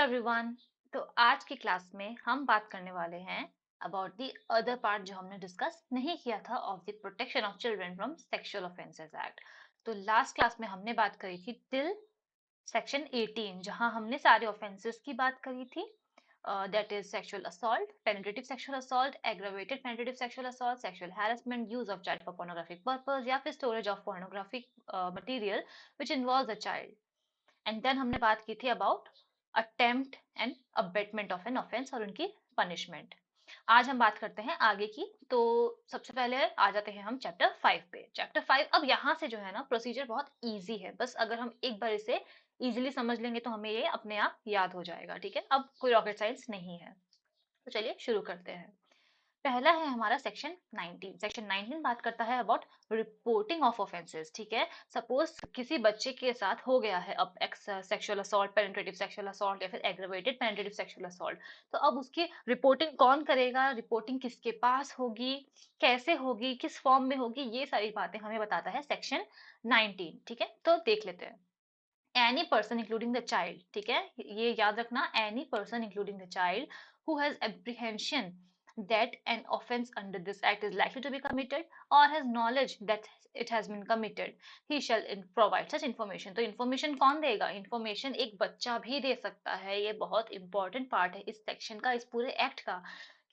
Hello everyone. तो आज की क्लास में हम बात करने वाले हैं अबाउट द अदर पार्ट जो हमने डिस्कस नहीं किया था of the protection of children from sexual offences act. तो लास्ट क्लास में हमने बात करी थी टिल सेक्शन 18 जहां हमने सारे ऑफेंसेस की बात करी थी। That is sexual assault, penetrative sexual assault, aggravated penetrative sexual assault, sexual harassment, use of child for pornographic purpose या फिर storage of pornographic material which involves a child. And then हमने बात की थी about attempt and abetment of an offence और उनकी punishment. आज हम बात करते हैं आगे की। तो सबसे पहले आ जाते हैं हम चैप्टर 5 पे। चैप्टर 5, अब यहाँ से जो है ना प्रोसीजर बहुत इजी है, बस अगर हम एक बार इसे इजीली समझ लेंगे तो हमें ये अपने आप याद हो जाएगा। ठीक है, अब कोई रॉकेट साइंस नहीं है। तो चलिए शुरू करते हैं। पहला है हमारा सेक्शन 19। सेक्शन 19 बात करता है अबाउट रिपोर्टिंग ऑफ ऑफेंसेस। ठीक है, सपोज किसी बच्चे के साथ हो गया है अब sexual assault, penetrative sexual assault या फिर एग्रावेटेड पेनिट्रेटिव सेक्सुअल असॉल्ट। तो अब उसकी रिपोर्टिंग कौन करेगा, रिपोर्टिंग किसके पास होगी, कैसे होगी, किस फॉर्म में होगी, ये सारी बातें हमें बताता है सेक्शन 19। ठीक है, तो देख लेते हैं। Any person including the child, ठीक है, ये याद रखना, any person including the child who has apprehension that an offense under this act is likely to be committed or has knowledge that it has been committed, he shall provide such information। तो information कौन देगा? information एक बच्चा भी दे सकता है। ये बहुत इंपॉर्टेंट पार्ट है इस सेक्शन का, इस पूरे एक्ट का,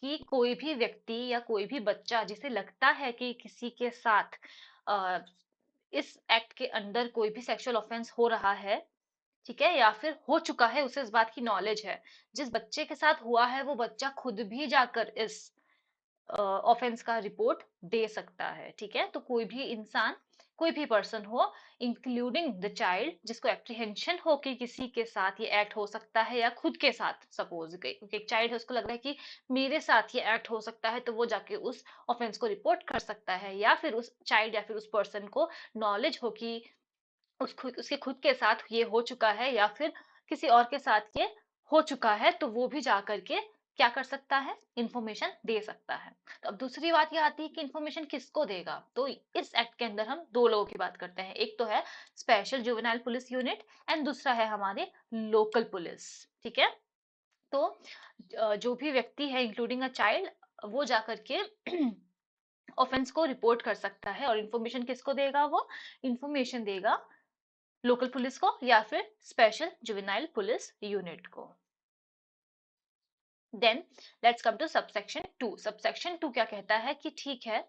कि कोई भी व्यक्ति या कोई भी बच्चा जिसे लगता है कि किसी के साथ इस एक्ट के अंदर कोई भी सेक्सुअल ऑफेंस हो रहा है, ठीक है, या फिर हो चुका है, उसे इस बात की नॉलेज है, जिस बच्चे के साथ हुआ है वो बच्चा खुद भी जाकर इस ऑफेंस का रिपोर्ट दे सकता है। ठीक है, तो कोई भी इंसान, कोई भी पर्सन हो इंक्लूडिंग द चाइल्ड जिसको एप्रीहेंशन हो कि किसी के साथ ये एक्ट हो सकता है या खुद के साथ, सपोज एक चाइल्ड है उसको लग रहा है कि मेरे साथ ये एक्ट हो सकता है, तो वो जाके उस ऑफेंस को रिपोर्ट कर सकता है। या फिर उस चाइल्ड या फिर उस पर्सन को नॉलेज हो कि उसके खुद के साथ ये हो चुका है या फिर किसी और के साथ ये हो चुका है, तो वो भी जा करके क्या कर सकता है, इंफॉर्मेशन दे सकता है। तो अब दूसरी बात ये आती है कि इंफॉर्मेशन किसको देगा। तो इस एक्ट के अंदर हम दो लोगों की बात करते हैं, एक तो है special juvenile police unit and दूसरा है हमारे लोकल पुलिस। ठीक है, तो जो भी व्यक्ति है इंक्लूडिंग अ चाइल्ड वो जा करके ऑफेंस को रिपोर्ट कर सकता है। और इंफॉर्मेशन किसको देगा? वो इंफॉर्मेशन देगा लोकल पुलिस को या फिर स्पेशल जुवेनाइल पुलिस यूनिट को। Then let's come to subsection 2। Subsection 2 क्या कहता है कि ठीक है,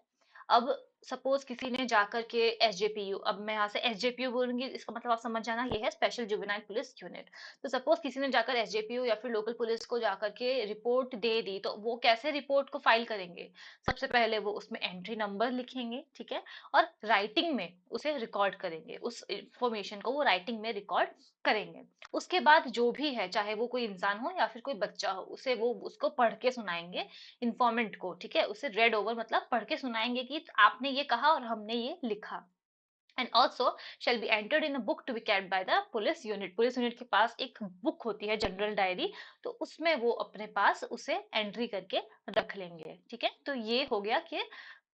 अब सपोज किसी ने जाकर के एसजेपीयू, अब मैं यहाँ से एसजेपीयू बोलूंगी, इसका मतलब आप समझ जाना ये है स्पेशल जुवेनाइल पुलिस यूनिट। तो सपोज किसी ने जाकर एसजेपीयू या फिर लोकल पुलिस को जाकर के रिपोर्ट दे दी, तो वो कैसे रिपोर्ट को फाइल करेंगे? सबसे पहले वो उसमें एंट्री नंबर लिखेंगे, ठीक है, और राइटिंग में उसे रिकॉर्ड करेंगे, उस इंफॉर्मेशन को वो राइटिंग में रिकॉर्ड करेंगे। उसके बाद जो भी है, चाहे वो कोई इंसान हो या फिर कोई बच्चा हो, उसे वो उसको पढ़ के सुनाएंगे इन्फॉर्मेंट को। ठीक है, उसे रेड ओवर मतलब पढ़ के सुनाएंगे कि आपने ये कहा और हमने ये लिखा। And also shall be entered in a book to be kept by the police unit. Police unit के पास एक बुक होती है, जनरल डायरी, तो उसमें वो अपने पास उसे एंट्री करके रख लेंगे। ठीक है, तो ये हो गया कि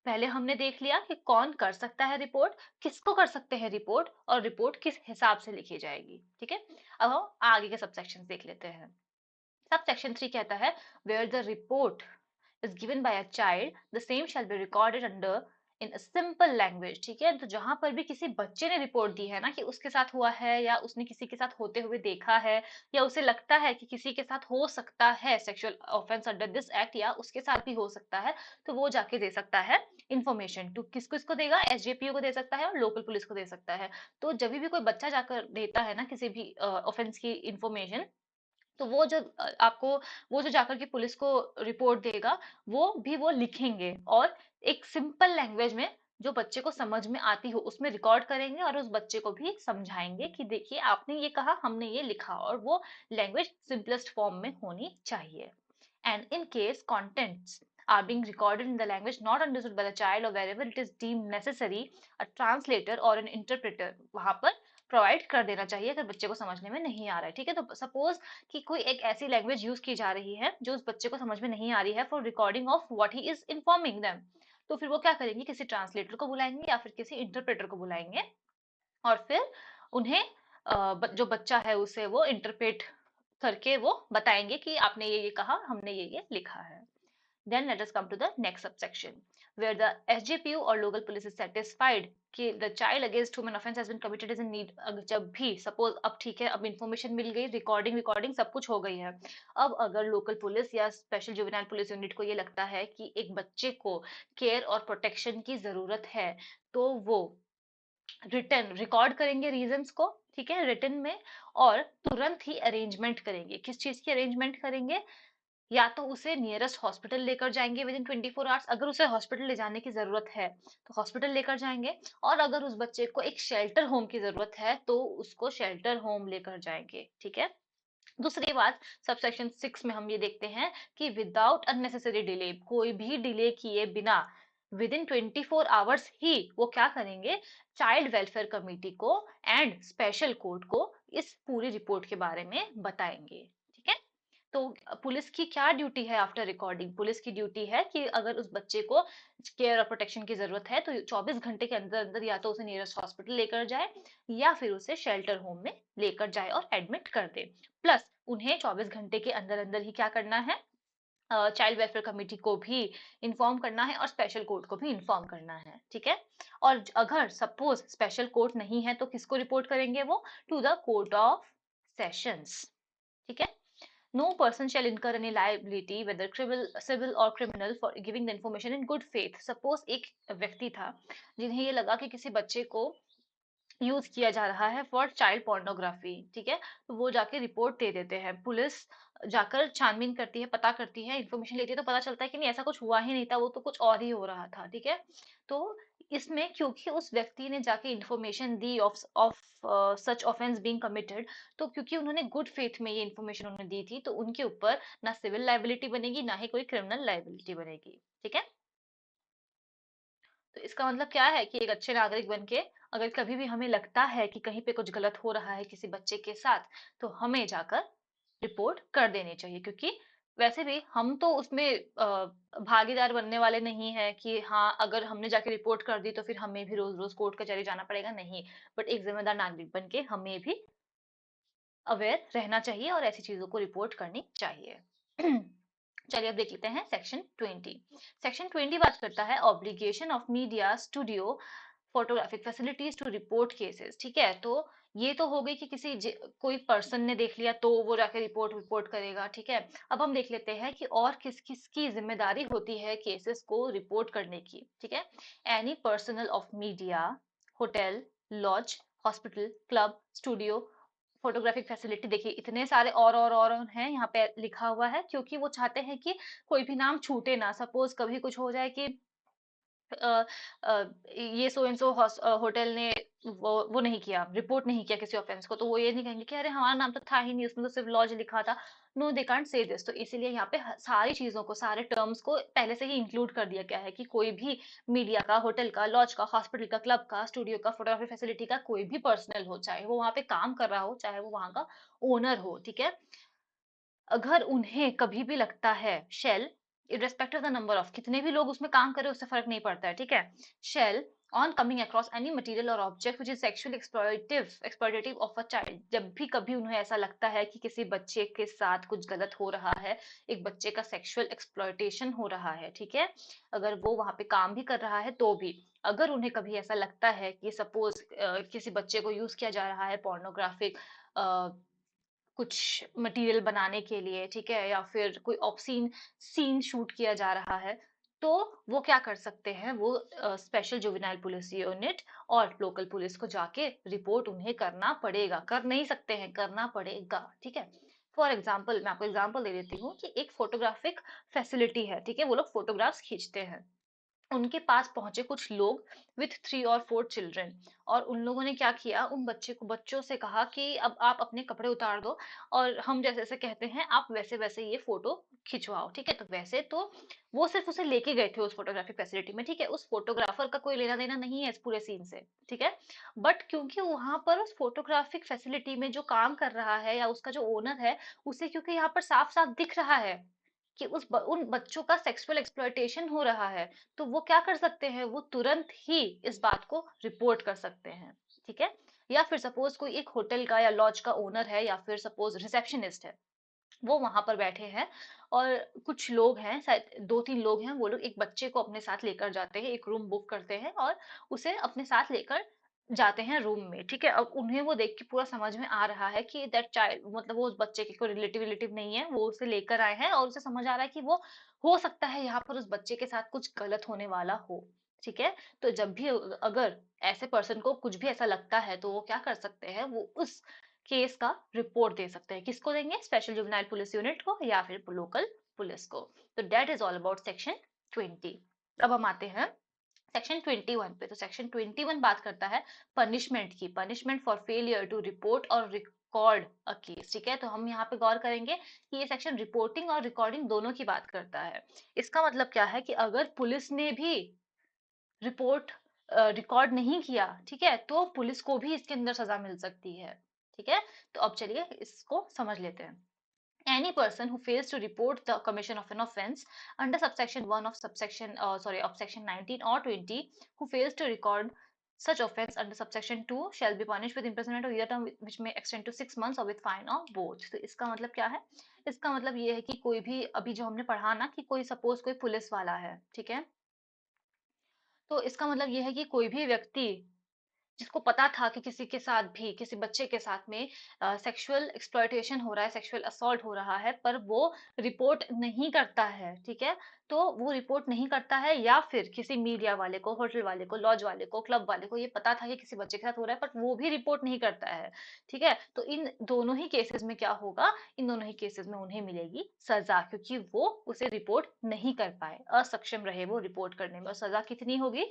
पहले हमने देख लिया कि कौन कर सकता है रिपोर्ट, किसको कर सकते हैं रिपोर्ट, और रिपोर्ट किस हिसाब से लिखी जाएगी। ठीक है, अब हम आगे के सबसेक्शन देख लेते हैं। सबसेक्शन 3 कहता है where the report is given by a child, the same shall be recorded under in a simple language। ठीक है, तो जहां पर भी किसी बच्चे ने रिपोर्ट दी है ना कि उसके साथ हुआ है या उसने किसी के साथ होते हुए देखा है या उसे लगता है कि किसी के साथ हो सकता है sexual offence under this act या उसके साथ भी हो सकता है, तो वो जाके दे सकता है इन्फॉर्मेशन। टू किसको इसको देगा? एसजेपीओ को दे सकता है और लोकल पुलिस को दे सकता है। तो जब भी कोई बच्चा जाकर देता है ना किसी भी ऑफेंस की इंफॉर्मेशन, तो वो जब आपको, वो जो जाकर के पुलिस को रिपोर्ट देगा, वो भी वो लिखेंगे और एक सिंपल लैंग्वेज में जो बच्चे को समझ में आती हो उसमें रिकॉर्ड करेंगे और उस बच्चे को भी समझाएंगे कि देखिए आपने ये कहा, हमने ये लिखा, और वो लैंग्वेज सिंपलेस्ट फॉर्म में होनी चाहिए। And in case contents are being recorded in the language not understood by the child or wherever it is deemed necessary, a translator or an interpreter वहां पर प्रोवाइड कर देना चाहिए अगर बच्चे को समझने में नहीं आ रहा है। ठीक है, तो सपोज कि कोई एक ऐसी लैंग्वेज यूज की जा रही है जो उस बच्चे को समझ में नहीं आ रही है for recording of what he is informing them, तो फिर वो क्या करेंगे, किसी ट्रांसलेटर को बुलाएंगे या फिर किसी इंटरप्रेटर को बुलाएंगे और फिर उन्हें जो बच्चा है उसे वो इंटरप्रेट करके वो बताएंगे कि आपने ये कहा, हमने ये लिखा है। Then let us come to the next subsection, where the SGPU or local police is satisfied कि the child against whom an offence has been committed is in need। जब भी सपोज अब ठीक है, अब इंफॉर्मेशन मिल गई, रिकॉर्डिंग रिकॉर्डिंग सब कुछ हो गई है, अब अगर लोकल पुलिस या स्पेशल जुवेनाइल पुलिस यूनिट को ये लगता है कि एक बच्चे को केयर और प्रोटेक्शन की जरूरत है, तो वो रिटर्न रिकॉर्ड करेंगे रीजंस को, ठीक है, रिटर्न में, और तुरंत ही अरेंजमेंट करेंगे। किस चीज की अरेंजमेंट करेंगे? या तो उसे नियरेस्ट हॉस्पिटल लेकर जाएंगे विद इन 24 आवर्स, अगर उसे हॉस्पिटल ले जाने की जरूरत है तो हॉस्पिटल लेकर जाएंगे, और अगर उस बच्चे को एक शेल्टर होम की जरूरत है तो उसको शेल्टर होम लेकर जाएंगे, ठीक है। दूसरी बात, सबसेक्शन 6 में हम ये देखते हैं कि विदाउट अननेसेसरी डिले, कोई भी डिले किए बिना विद इन 24 आवर्स ही वो क्या करेंगे, चाइल्ड वेलफेयर कमेटी को एंड स्पेशल कोर्ट को इस पूरी रिपोर्ट के बारे में बताएंगे, ठीक है। तो पुलिस की क्या ड्यूटी है आफ्टर रिकॉर्डिंग? पुलिस की ड्यूटी है कि अगर उस बच्चे को केयर और प्रोटेक्शन की जरूरत है तो 24 घंटे के अंदर अंदर या तो उसे नियरेस्ट हॉस्पिटल लेकर जाए या फिर उसे शेल्टर होम में लेकर जाए और एडमिट कर दे। प्लस उन्हें 24 घंटे के अंदर अंदर ही क्या करना है, चाइल्ड वेलफेयर कमेटी को भी इन्फॉर्म करना है और स्पेशल कोर्ट को भी इन्फॉर्म करना है, ठीक है। और अगर सपोज स्पेशल कोर्ट नहीं है तो किसको रिपोर्ट करेंगे वो? To the court of sessions, ठीक है। No person shall incur any liability, whether civil or criminal, for giving the information in good faith। Suppose एक व्यक्ति था जिन्हें ये लगा कि किसी बच्चे को यूज किया जा रहा है फॉर चाइल्ड पोर्नोग्राफी, ठीक है, तो वो जाके रिपोर्ट दे देते हैं, पुलिस जाकर छानबीन करती है, पता करती है, इन्फॉर्मेशन लेती है, तो पता चलता है कि नहीं, ऐसा कुछ हुआ ही नहीं था, वो तो कुछ और ही हो रहा था, ठीक है। तो इसमें क्योंकि उस व्यक्ति ने जाके information the of such offence being committed, तो क्योंकि उन्होंने गुड फेथ में ये इन्फॉर्मेशन उन्होंने दी थी, तो उनके ऊपर ना सिविल लाइबिलिटी बनेगी ना ही कोई क्रिमिनल लाइबिलिटी बनेगी, ठीक है। तो इसका मतलब क्या है कि एक अच्छे नागरिक बन के अगर कभी भी हमें लगता है कि कहीं पे कुछ गलत हो रहा है किसी बच्चे के साथ, तो हमें जाकर रिपोर्ट कर देनी चाहिए, क्योंकि वैसे भी हम तो उसमें भागीदार बनने वाले नहीं है कि हाँ, अगर हमने जाके रिपोर्ट कर दी तो फिर हमें भी रोज रोज कोर्ट कचहरी जाना पड़ेगा, नहीं। बट एक जिम्मेदार नागरिक बन के हमें भी अवेयर रहना चाहिए और ऐसी चीजों को रिपोर्ट करनी चाहिए। चलिए अब देख लेते हैं सेक्शन 20। सेक्शन 20 बात करता है obligation of media studio photographic facilities to report cases, ठीक है। तो ये तो हो गई कि कोई पर्सन ने देख लिया तो वो जाके रिपोर्ट रिपोर्ट करेगा, ठीक है। अब हम देख लेते हैं कि और किस किस की जिम्मेदारी होती है केसेस को रिपोर्ट करने की, ठीक है। Any personal of media, hotel, lodge, hospital, club, studio, photographic facility, देखिए इतने सारे और हैं यहाँ पे लिखा हुआ है, क्योंकि वो चाहते हैं कि कोई भी नाम छूटे ना। सपोज कभी कुछ हो जाए कि अ, ये सो एंड सो होटल ने वो नहीं किया, रिपोर्ट नहीं किया किसी ऑफेंस को, तो वो ये नहीं कहेंगे कि अरे हमारा नाम तो था ही नहीं, उसमें तो सिर्फ लॉज लिखा था। No, they can't say this. तो इसीलिए यहाँ पे सारी चीजों को, सारे टर्म्स को पहले से ही इंक्लूड कर दिया गया है कि कोई भी मीडिया का, होटल का, लॉज का, हॉस्पिटल का, क्लब का, स्टूडियो का, फोटोग्राफी फैसिलिटी का कोई भी पर्सनल हो, चाहे वो वहां पे काम कर रहा हो, चाहे वो वहां का ओनर हो, ठीक है, अगर उन्हें कभी भी लगता है, shell, irrespective of the number of, कितने भी लोग उसमें काम करें उससे फर्क नहीं पड़ता है, ठीक है, shall on coming across any material और object which is sexually exploitative of a child, जब भी कभी उन्हें ऐसा लगता है कि किसी बच्चे के साथ कुछ गलत हो रहा है, एक बच्चे का सेक्सुअल एक्सप्लॉइटेशन हो रहा है, ठीक है, अगर वो वहां पे काम भी कर रहा है तो भी, अगर उन्हें कभी ऐसा लगता है कि सपोज किसी बच्चे को यूज किया जा रहा है पोर्नोग्राफिक कुछ मटेरियल बनाने के लिए, ठीक है, या फिर कोई ऑब्सीन सीन शूट किया जा रहा है, तो वो क्या कर सकते हैं, वो स्पेशल जुवेनाइल पुलिस यूनिट और लोकल पुलिस को जाके रिपोर्ट उन्हें करना पड़ेगा, कर नहीं सकते हैं, करना पड़ेगा, ठीक है। फॉर एग्जाम्पल, मैं आपको एग्जाम्पल दे देती हूँ कि एक फोटोग्राफिक फैसिलिटी है, ठीक है, वो लोग फोटोग्राफ्स खींचते हैं, उनके पास पहुंचे कुछ लोग विथ 3 और 4 चिल्ड्रन, और उन लोगों ने क्या किया, उन बच्चों से कहा कि अब आप अपने कपड़े उतार दो और हम जैसे जैसे कहते हैं आप वैसे वैसे ये फोटो खिंचवाओ, ठीक है। तो वैसे तो वो सिर्फ उसे लेके गए थे उस फोटोग्राफिक फैसिलिटी में, ठीक है, उस फोटोग्राफर का कोई लेना देना नहीं है इस पूरे सीन से, ठीक है। बट क्योंकि वहां पर उस फोटोग्राफिक फैसिलिटी में जो काम कर रहा है या उसका जो ओनर है, उसे क्योंकि यहाँ पर साफ साफ दिख रहा है कि उन बच्चों का सेक्सुअल एक्सप्लॉइटेशन हो रहा है, तो वो क्या कर सकते हैं, वो तुरंत ही इस बात को रिपोर्ट कर सकते हैं, ठीक है। या फिर सपोज कोई एक होटल का या लॉज का ओनर है या फिर सपोज रिसेप्शनिस्ट है, वो वहां पर बैठे हैं और कुछ लोग हैं, शायद 2-3 लोग हैं, वो लोग एक बच्चे को अपने साथ लेकर जाते हैं, एक रूम बुक करते हैं और उसे अपने साथ लेकर जाते हैं रूम में, ठीक है। अब उन्हें वो देख के पूरा समझ में आ रहा है कि दैट चाइल्ड, मतलब वो उस बच्चे के कोई रिलेटिव नहीं है, वो उसे लेकर आए हैं और उसे समझ आ रहा है कि वो हो सकता है यहाँ पर उस बच्चे के साथ कुछ गलत होने वाला हो, ठीक है। तो जब भी अगर ऐसे पर्सन को कुछ भी ऐसा लगता है तो वो क्या कर सकते हैं, वो उस केस का रिपोर्ट दे सकते हैं। किसको देंगे? स्पेशल जुवेनाइल पुलिस यूनिट को या फिर लोकल पुलिस को। तो that is all about section 20। अब हम आते हैं सेक्शन 21 पे। तो सेक्शन 21 बात करता है पनिशमेंट की, punishment for failure to report और रिकॉर्ड अ केस, ठीक है। तो हम यहाँ पे गौर करेंगे कि ये सेक्शन रिपोर्टिंग और रिकॉर्डिंग दोनों की बात करता है। इसका मतलब क्या है कि अगर पुलिस ने भी रिपोर्ट रिकॉर्ड नहीं किया, ठीक है, तो पुलिस को भी इसके अंदर सजा मिल सकती है, ठीक है। तो अब चलिए इसको समझ लेते हैं। Any person who fails to report the commission of an offence under subsection 1 of of section 19 or 20, who fails to record such offence under subsection 2 shall be punished with imprisonment of year term which may extend to 6 months or with fine or both। तो इसका मतलब क्या है? इसका मतलब ये है कि कोई भी, अभी जो हमने पढ़ा ना कि कोई सपोज कोई पुलिस वाला है, ठीक है, तो इसका मतलब ये है कि कोई भी व्यक्ति जिसको पता था कि किसी के साथ भी, किसी बच्चे के साथ में सेक्सुअल एक्सप्लॉयटेशन हो रहा है, सेक्सुअल असॉल्ट हो रहा है, पर वो रिपोर्ट नहीं करता है, ठीक है। तो वो रिपोर्ट नहीं करता है या फिर किसी मीडिया वाले को, होटल वाले को, लॉज वाले को, क्लब वाले को ये पता था कि किसी बच्चे के साथ हो रहा है, बट वो भी रिपोर्ट नहीं करता है, ठीक है। तो इन दोनों ही केसेस में क्या होगा, इन दोनों ही केसेस में उन्हें मिलेगी सजा, क्योंकि वो उसे रिपोर्ट नहीं कर पाए, असक्षम रहे वो रिपोर्ट करने में। और सजा कितनी होगी?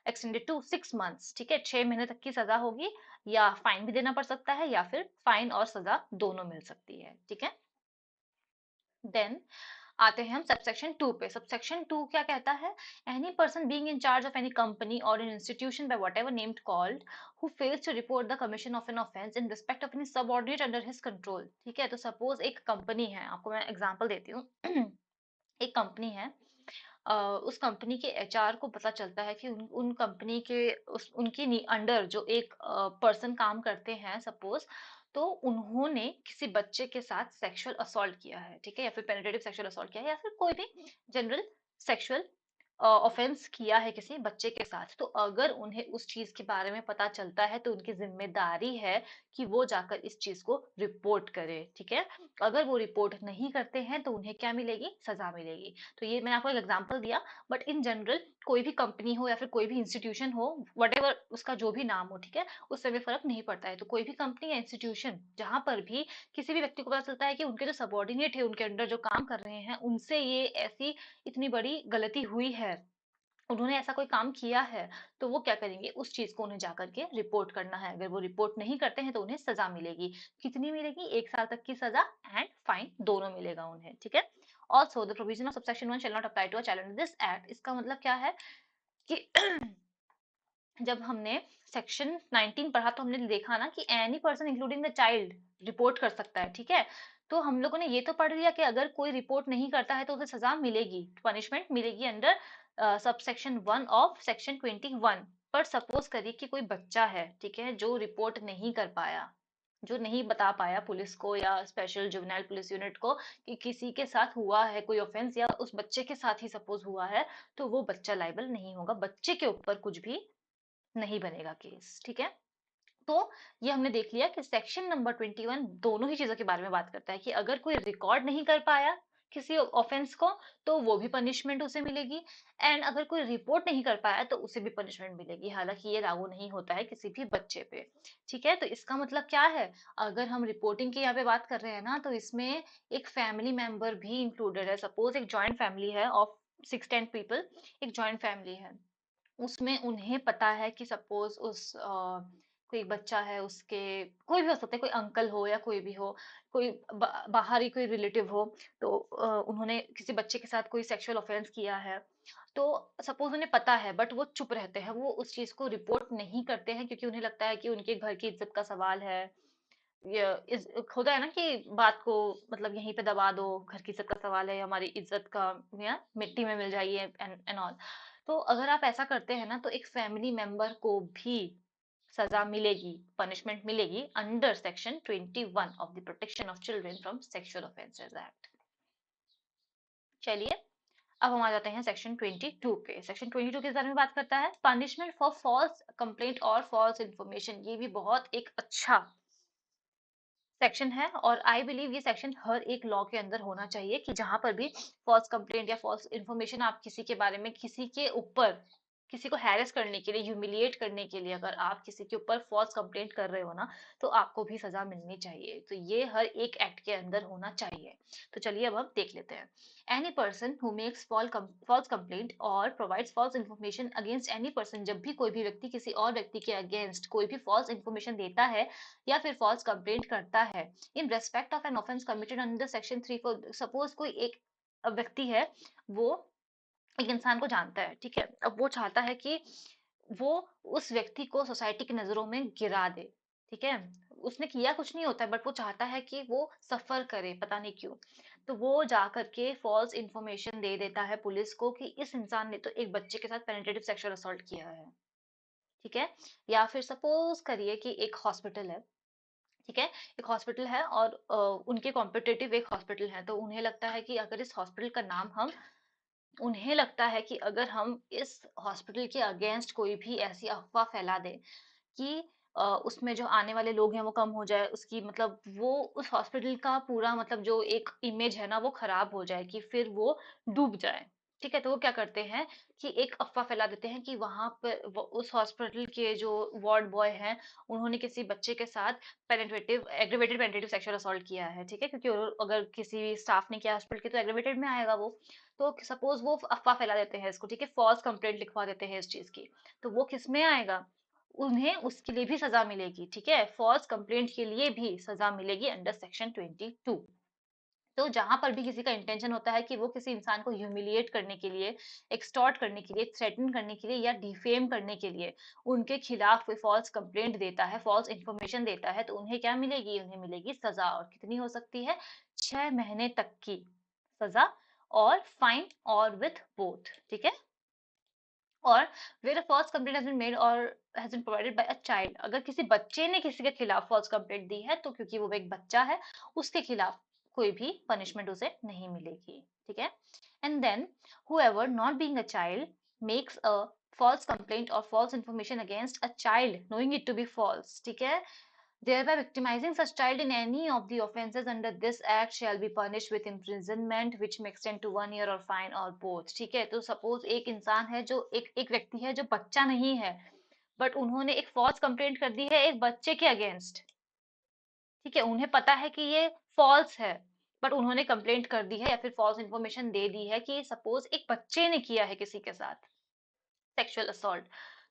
एक्सटेंडेड टू 6 मंथ्स, ठीक है, 6 महीने तक की सजा होगी, या फाइन भी देना पड़ सकता है या फिर फाइन और सजा दोनों मिल सकती है, ठीक है। देन आते हैं हम सबसेक्शन 2 पे। सबसेक्शन 2 क्या कहता है? Any person being in charge of any company और an institution by whatever named called who fails to report the commission of an offence in respect of any subordinate under his control, ठीक है। तो suppose एक company है, आपको मैं example देती हूँ एक कंपनी है, उस कंपनी के एचआर को पता चलता है कि उन कंपनी के उनकी अंडर जो एक पर्सन काम करते हैं सपोज, तो उन्होंने किसी बच्चे के साथ सेक्सुअल असॉल्ट किया है, ठीक है, या फिर पेनिट्रेटिव सेक्सुअल असॉल्ट किया है, या फिर कोई भी जनरल सेक्सुअल ऑफेंस किया है किसी बच्चे के साथ, तो अगर उन्हें उस चीज के बारे में पता चलता है तो उनकी जिम्मेदारी है कि वो जाकर इस चीज को रिपोर्ट करे, ठीक है। अगर वो रिपोर्ट नहीं करते हैं तो उन्हें क्या मिलेगी? सजा मिलेगी। तो ये मैंने आपको एक एग्जांपल दिया, बट इन जनरल कोई भी कंपनी हो या फिर कोई भी इंस्टीट्यूशन हो, वटेवर उसका जो भी नाम हो, ठीक है, उससे भी फर्क नहीं पड़ता है। तो कोई भी कंपनी या इंस्टीट्यूशन जहां पर भी किसी भी व्यक्ति को पता चलता है कि उनके जो सबॉर्डिनेट है, उनके अंडर जो काम कर रहे हैं, उनसे ये ऐसी इतनी बड़ी गलती हुई है, उन्होंने ऐसा कोई काम किया है, तो वो क्या करेंगे? उस चीज को उन्हें जाकर के रिपोर्ट करना है। अगर वो रिपोर्ट नहीं करते हैं तो उन्हें सजा मिलेगी। कितनी मिलेगी? 1 साल तक की सजा एंड फाइन दोनों मिलेगा उन्हें, ठीक है। Also the provision of subsection 1 shall not apply to a child under this act. इसका मतलब क्या है कि जब हमने सेक्शन 19 पढ़ा तो हमने देखा ना कि any person including the child report कर सकता है, ठीक है। तो हम लोगों ने ये तो पढ़ लिया कि अगर कोई रिपोर्ट नहीं करता है तो उसे सजा मिलेगी, पनिशमेंट मिलेगी अंडर सबसेक्शन 1 ऑफ सेक्शन 21। पर सपोज करिए कि कोई बच्चा है, ठीक है, जो रिपोर्ट नहीं कर पाया, जो नहीं बता पाया पुलिस को या स्पेशल जुवेनाइल पुलिस यूनिट को कि किसी के साथ हुआ है कोई ऑफेंस, या उस बच्चे के साथ ही सपोज हुआ है, तो वो बच्चा लाइबल नहीं होगा, बच्चे के ऊपर कुछ भी नहीं बनेगा केस, ठीक है। तो ये हमने देख लिया कि सेक्शन नंबर 21 दोनों ही चीजों के बारे में बात करता है कि अगर कोई रिकॉर्ड नहीं कर पाया किसी ऑफेंस को तो वो भी पनिशमेंट उसे मिलेगी, एंड अगर कोई रिपोर्ट नहीं कर पाया तो उसे भी पनिशमेंट मिलेगी। हालांकि ये लागू नहीं होता है किसी भी बच्चे पे, ठीक है। तो इसका मतलब क्या है? अगर हम रिपोर्टिंग की यहाँ पे बात कर रहे हैं ना, तो इसमें एक फैमिली मेंबर भी इंक्लूडेड है। सपोज एक जॉइंट फैमिली है ऑफ 6-10 पीपल, एक जॉइंट फैमिली है, उसमें उन्हें पता है कि सपोज कोई बच्चा है, उसके कोई भी हो सकता है, कोई अंकल हो या कोई भी हो, कोई बाहर ही कोई रिलेटिव हो, तो उन्होंने किसी बच्चे के साथ कोई सेक्सुअल ऑफेंस किया है, तो सपोज उन्हें पता है बट वो चुप रहते हैं, वो उस चीज को रिपोर्ट नहीं करते हैं क्योंकि उन्हें लगता है कि उनके घर की इज्जत का सवाल है। ये होता है ना कि बात को मतलब यहीं पे दबा दो, घर की इज्जत का सवाल है, हमारी इज्जत का या मिट्टी में मिल जाइए एंड ऑल। तो अगर आप ऐसा करते हैं ना, तो एक फैमिली मेंबर को भी सजा मिलेगी, पनिशमेंट मिलेगी under section 21 of the protection of children from sexual offences act. चलिए अब हम आ जाते हैं सेक्शन 22 पे। सेक्शन 22 किस बारे में बात करता है? पनिशमेंट फॉर फॉल्स कंप्लेंट और फॉल्स इन्फॉर्मेशन। ये भी बहुत एक अच्छा सेक्शन है और आई बिलीव ये सेक्शन हर एक लॉ के अंदर होना चाहिए कि जहां पर भी फॉल्स कंप्लेंट या फॉल्स इन्फॉर्मेशन आप किसी के बारे में, किसी के ऊपर, किसी को हैरेस करने के लिए, ह्यूमिलिएट करने के लिए अगर आप किसी के ऊपर फॉल्स कंप्लेंट कर रहे हो ना, तो आपको भी सजा मिलनी चाहिए। तो ये हर एक एक्ट के अंदर होना चाहिए। तो चलिए अब हम देख लेते हैं। Any person who makes false complaint और provides false information against any person, जब भी कोई भी व्यक्ति किसी और व्यक्ति के अगेंस्ट कोई भी फॉल्स इन्फॉर्मेशन देता है या फिर फॉल्स कंप्लेंट करता है in respect of an offence committed under section 3। Suppose कोई एक व्यक्ति है, वो एक इंसान को जानता है, ठीक है, अब वो चाहता है कि वो उस व्यक्ति को सोसाइटी की नजरों में गिरा दे, ठीक है, उसने किया कुछ नहीं होता है बट वो चाहता है कि वो सफर करे, पता नहीं क्यों। तो वो जा करके फॉल्स इंफॉर्मेशन दे देता है पुलिस को कि इस इंसान ने तो एक बच्चे के साथ पेनिट्रेटिव सेक्सुअल असॉल्ट किया है, ठीक है। या फिर सपोज करिए कि एक हॉस्पिटल है, ठीक है, एक हॉस्पिटल है और उनके कॉम्पिटिटिव एक हॉस्पिटल है, तो उन्हें लगता है कि अगर इस हॉस्पिटल का नाम हम उन्हें लगता है कि अगर हम इस हॉस्पिटल के अगेंस्ट कोई भी ऐसी अफवाह फैला दें कि उसमें जो आने वाले लोग हैं वो कम हो जाए, उसकी मतलब वो उस हॉस्पिटल का पूरा मतलब जो एक इमेज है ना वो खराब हो जाए, कि फिर वो डूब जाए, ठीक है। तो वो क्या करते हैं कि एक अफवाह फैला देते हैं कि वहां पर उस हॉस्पिटल के जो वार्ड बॉय हैं उन्होंने किसी बच्चे के साथ penetrative aggravated penetrative sexual assault किया है, ठीक है, क्योंकि अगर किसी स्टाफ ने किया हॉस्पिटल के तो एग्रीवेटेड में आएगा वो। तो सपोज वो अफवाह फैला देते हैं इसको, ठीक है, फॉल्स कंप्लेंट लिखवा देते हैं इस चीज की, तो वो किस में आएगा? उन्हें उसके लिए भी सजा मिलेगी, ठीक है, फॉल्स कंप्लेंट के लिए भी सजा मिलेगी अंडर सेक्शन 22। तो जहां पर भी किसी का इंटेंशन होता है कि वो किसी इंसान को ह्यूमिलिएट करने के लिए, एक्सटॉर्ट करने के लिए, थ्रेटन करने के लिए या डिफेम करने के लिए उनके खिलाफ कोई फॉल्स कंप्लेंट देता है, फॉल्स इंफॉर्मेशन देता है, तो उन्हें क्या मिलेगी? उन्हें मिलेगी सजा। और कितनी हो सकती है? 6 महीने तक की सजा और फाइन और विथ बोथ, ठीक है। और where a false complaint has been made or has been provided by a child, अगर किसी बच्चे ने किसी के खिलाफ false complaint दी है तो क्योंकि वो एक बच्चा है उसके खिलाफ कोई भी punishment उसे नहीं मिलेगी, ठीक है। And then whoever not being a child makes a false complaint or false information against a child knowing it to be false, ठीक है, thereby victimizing such child in any of the offences under this act shall be punished with imprisonment which may extend to 1 year or fine or both, ठीक है। तो suppose एक इंसान है जो एक व्यक्ति है जो बच्चा नहीं है बट उन्होंने एक फॉल्स कंप्लेंट कर दी है एक बच्चे के अगेंस्ट, ठीक है, उन्हें पता है कि ये फॉल्स है बट उन्होंने कंप्लेंट कर दी है या फिर फॉल्स इंफॉर्मेशन दे दी है कि सपोज एक बच्चे ने किया है किसी के साथ सेक्सुअल असॉल्ट,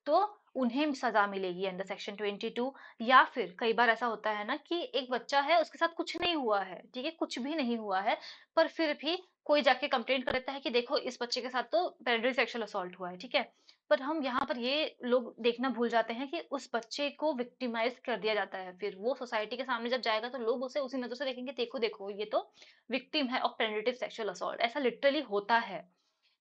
तो उन्हें सजा मिलेगी अंडर सेक्शन 22। या फिर कई बार ऐसा होता है ना कि एक बच्चा है उसके साथ कुछ नहीं हुआ है, ठीक है, कुछ भी नहीं हुआ है, पर फिर भी कोई जाके कंप्लेंट कर देता है कि देखो इस बच्चे के साथ तो पेरेंटल सेक्सुअल असॉल्ट हुआ है, ठीक है। पर हम यहाँ पर ये लोग देखना भूल जाते हैं कि उस बच्चे को विक्टिमाइज कर दिया जाता है, फिर वो सोसाइटी के सामने जब जाएगा तो लोग उसे उसी नजर से देखेंगे, देखो देखो ये तो विक्टिम है ऑफ पेरेंटल सेक्सुअल असॉल्ट, ऐसा लिटरली होता है।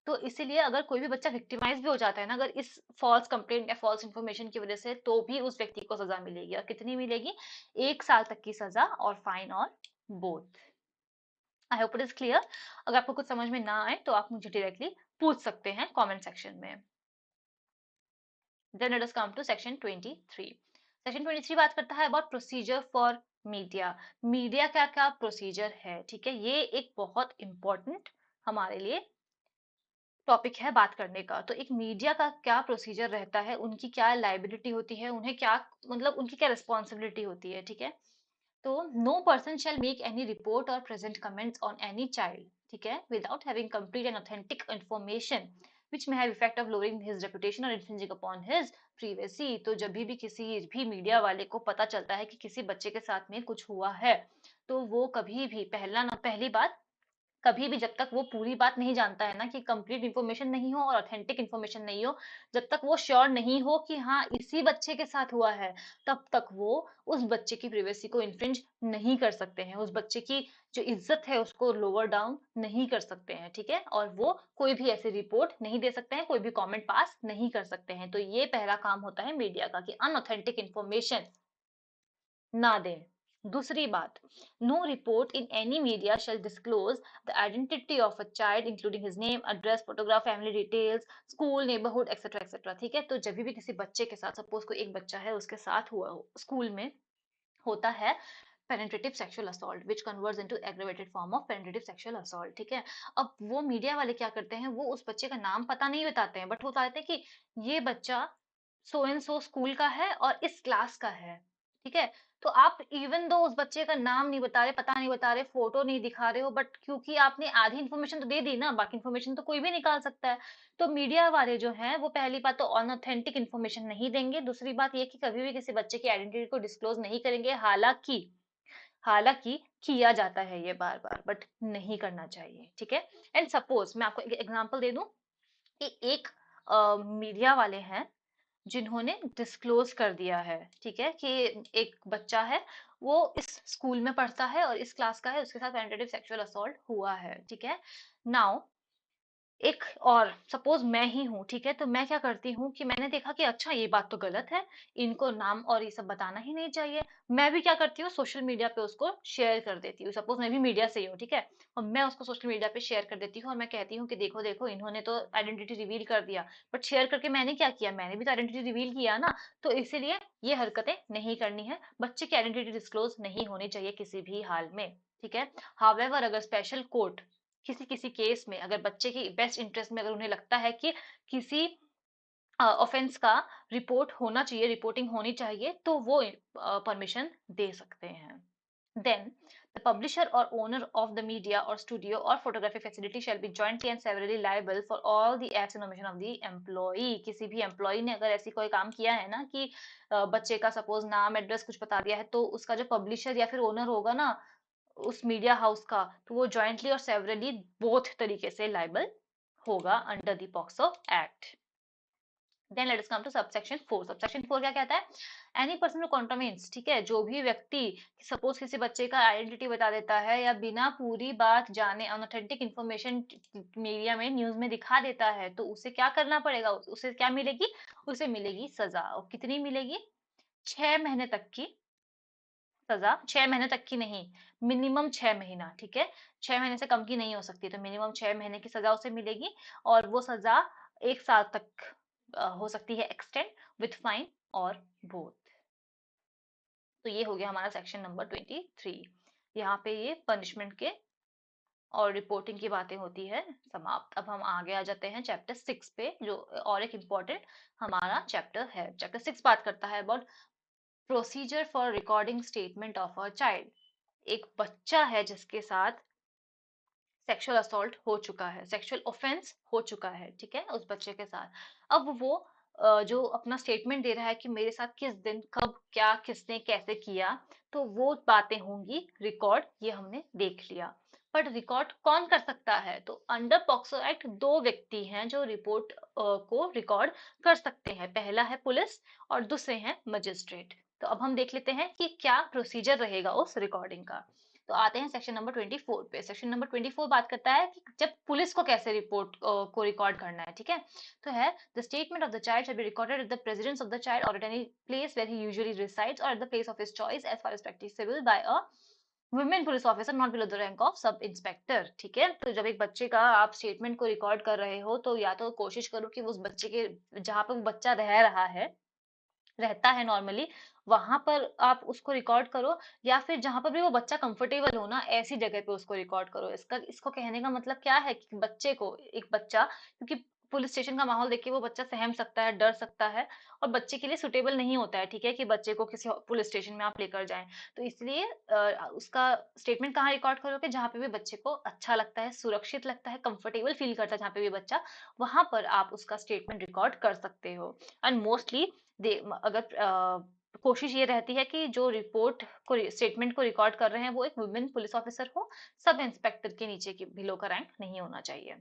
तो इसीलिए अगर कोई भी बच्चा विक्टिमाइज भी हो जाता है ना अगर इस फॉल्स कंप्लेंट या फॉल्स इन्फॉर्मेशन की वजह से, तो भी उस व्यक्ति को सजा मिलेगी। और कितनी मिलेगी? 1 साल तक की सजा और फाइन और both. I hope it is clear. अगर आपको कुछ समझ में ना आए तो आप मुझे डायरेक्टली पूछ सकते हैं कमेंट सेक्शन में। Then let us come to section 23। Section 23 बात करता है about procedure for media. Media क्या क्या प्रोसीजर है, ठीक है, ये एक बहुत इंपॉर्टेंट हमारे लिए टॉपिक है बात करने का। तो एक मीडिया का क्या प्रोसीजर रहता है, उनकी क्या लाइबिलिटी होती है, उन्हें क्या मतलब उनकी क्या रिस्पॉन्सिबिलिटी होती है, ठीक है। तो no person shall make any report और present comments on any child, ठीक है, without having complete and authentic information which may have effect of lowering his reputation or infringing upon his privacy। तो जब भी किसी भी मीडिया वाले को पता चलता है कि किसी बच्चे के साथ में कुछ हुआ है, तो वो कभी भी पहली बात कभी भी जब तक वो पूरी बात नहीं जानता है ना, कि कंप्लीट इन्फॉर्मेशन नहीं हो और ऑथेंटिक इन्फॉर्मेशन नहीं हो, जब तक वो श्योर नहीं हो कि हाँ इसी बच्चे के साथ हुआ है, तब तक वो उस बच्चे की प्रिवेसी को इन्फ्रिंज नहीं कर सकते हैं, उस बच्चे की जो इज्जत है उसको लोअर डाउन नहीं कर सकते हैं, ठीक है। और वो कोई भी ऐसी रिपोर्ट नहीं दे सकते हैं, कोई भी कमेंट पास नहीं कर सकते हैं। तो ये पहला काम होता है मीडिया का, कि अनऑथेंटिक इन्फॉर्मेशन ना दें। दूसरी बात, no report in any media shall disclose the identity of a child including his name, address, photograph, family details, school, neighbourhood, etcetera etcetera, ठीक है। तो जब भी किसी बच्चे के साथ, सपोज कोई एक बच्चा है उसके साथ हुआ हो स्कूल में, होता है penetrative sexual assault which converts into aggravated form of penetrative sexual assault, ठीक है। अब वो मीडिया वाले क्या करते हैं, वो उस बच्चे का नाम पता नहीं बताते हैं, बट वो बताते हैं कि ये बच्चा सो एंड सो स्कूल का है और इस क्लास का है, ठीक है। तो आप इवन दो उस बच्चे का नाम नहीं बता रहे, पता नहीं बता रहे, फोटो नहीं दिखा रहे हो, बट क्योंकि आपने आधी इन्फॉर्मेशन तो दे दी ना, बाकी इन्फॉर्मेशन तो कोई भी निकाल सकता है। तो मीडिया वाले जो हैं वो पहली बात तो अनऑथेंटिक इन्फॉर्मेशन नहीं देंगे, दूसरी बात ये कि कभी भी किसी बच्चे की आइडेंटिटी को डिस्क्लोज नहीं करेंगे, हालांकि हालांकि किया जाता है ये बार बार, बट नहीं करना चाहिए, ठीक है। एंड सपोज मैं आपको एक एग्जांपल दे दूं कि एक मीडिया वाले हैं जिन्होंने डिस्क्लोज कर दिया है, ठीक है, कि एक बच्चा है, वो इस स्कूल में पढ़ता है और इस क्लास का है, उसके साथ पेनिट्रेटिव सेक्सुअल असॉल्ट हुआ है, ठीक है। नाउ एक और सपोज मैं ही हूँ, ठीक है, तो मैं क्या करती हूँ कि मैंने देखा कि अच्छा ये बात तो गलत है, इनको नाम और ये सब बताना ही नहीं चाहिए। मैं भी क्या करती हूँ, सोशल मीडिया पे उसको शेयर कर देती हूँ, सपोज मैं भी मीडिया से ही हूँ, ठीक है, और मैं उसको सोशल मीडिया पे शेयर कर देती हूँ और मैं कहती हूँ कि देखो देखो इन्होंने तो आइडेंटिटी रिवील कर दिया, बट शेयर करके मैंने क्या किया, मैंने भी तो आइडेंटिटी रिवील किया ना। तो इसीलिए ये हरकतें नहीं करनी है, बच्चे की आइडेंटिटी डिस्क्लोज नहीं होनी चाहिए किसी भी हाल में, ठीक है। हावेवर अगर स्पेशल कोर्ट किसी किसी केस में अगर बच्चे की बेस्ट इंटरेस्ट में अगर उन्हें लगता है कि किसी ऑफेंस का रिपोर्ट होना चाहिए, रिपोर्टिंग होनी चाहिए, तो वो परमिशन दे सकते हैं। देन द पब्लिशर और ओनर ऑफ द मीडिया और स्टूडियो और photography facility shall be jointly and severally liable for all the acts and omission of the employee. किसी भी एम्प्लॉय ने अगर ऐसी कोई काम किया है ना कि बच्चे का सपोज नाम एड्रेस कुछ बता दिया है, तो उसका जो पब्लिशर या फिर ओनर होगा ना उस मीडिया हाउस का, तो वो जॉइंटली और सेवरली बोथ तरीके से लाइबल होगा under the POCSO act. Then let us come to subsection 4। Subsection 4 क्या कहता है, एनी पर्सन हु कॉन्ट्रावेंस, ठीक है, जो भी व्यक्ति सपोज किसी बच्चे का आइडेंटिटी बता देता है या बिना पूरी बात जाने अनऑथेंटिक इंफॉर्मेशन मीडिया में न्यूज में दिखा देता है, तो उसे क्या करना पड़ेगा, उसे क्या मिलेगी, उसे मिलेगी सजा। और कितनी मिलेगी, 6 महीने तक की सजा। 6 महीने तक की नहीं, मिनिमम 6 महीना, ठीक है, 6 महीने से कम की नहीं हो सकती, तो मिनिमम 6 महीने की सजा उसे मिलेगी। और वो सजा 1 साल तक हो सकती है एक्सटेंड विथ फाइन और बोथ। तो ये हो गया हमारा सेक्शन नंबर 23। यहाँ पे ये पनिशमेंट के और रिपोर्टिंग की बातें होती है समाप्त। अब हम आगे आ जाते हैं चैप्टर 6 पे, जो और एक इम्पोर्टेंट हमारा चैप्टर है। चैप्टर 6 बात करता है about procedure for recording statement of a child. एक बच्चा है जिसके साथ सेक्सुअल असॉल्ट हो चुका है, सेक्सुअल ऑफेंस हो चुका है, ठीक है, उस बच्चे के साथ। अब वो जो अपना स्टेटमेंट दे रहा है कि मेरे साथ किस दिन कब क्या किसने कैसे किया, तो वो बातें होंगी रिकॉर्ड, ये हमने देख लिया। बट रिकॉर्ड कौन कर सकता है, तो अंडर पॉक्सो एक्ट दो व्यक्ति हैं जो रिपोर्ट को रिकॉर्ड कर सकते हैं, पहला है पुलिस और दूसरे हैं मजिस्ट्रेट। तो अब हम देख लेते हैं कि क्या प्रोसीजर रहेगा उस रिकॉर्डिंग का। तो आते हैं सेक्शन नंबर 24 पे। सेक्शन नंबर 24 बात करता है कि जब पुलिस को कैसे रिपोर्ट को रिकॉर्ड करना है, ठीक है। तो है the statement of the child shall be recorded at the presence of the child और at any place where he usually resides और at the place of his choice as far as practicable by a women police officer not below the rank of sub inspector, ठीक है। तो जब एक बच्चे का आप स्टेटमेंट को रिकॉर्ड कर रहे हो, तो या तो कोशिश करो कि उस बच्चे के जहाँ पे वो बच्चा रह रहा है, रहता है नॉर्मली, वहां पर आप उसको रिकॉर्ड करो, या फिर जहां पर भी वो बच्चा कंफर्टेबल हो ना, ऐसी जगह पे उसको रिकॉर्ड करो। इसको कहने का मतलब क्या है कि बच्चे को, एक बच्चा, क्योंकि पुलिस स्टेशन का माहौल देख के वो बच्चा सहम सकता है, डर सकता है, और बच्चे के लिए सुटेबल नहीं होता है, ठीक है, कि बच्चे को किसी पुलिस स्टेशन में आप लेकर जाएं। तो इसलिए उसका स्टेटमेंट कहाँ रिकॉर्ड करोगे, जहाँ पे भी बच्चे को अच्छा लगता है, सुरक्षित लगता है, कंफर्टेबल फील करता है, जहाँ पे भी बच्चा, वहां पर आप उसका स्टेटमेंट रिकॉर्ड कर सकते हो। एंड मोस्टली दे अगर कोशिश ये रहती है कि जो रिपोर्ट को स्टेटमेंट को रिकॉर्ड कर रहे हैं वो एक वुमेन पुलिस ऑफिसर हो, सब इंस्पेक्टर के नीचे की बिलो का रैंक नहीं होना चाहिए।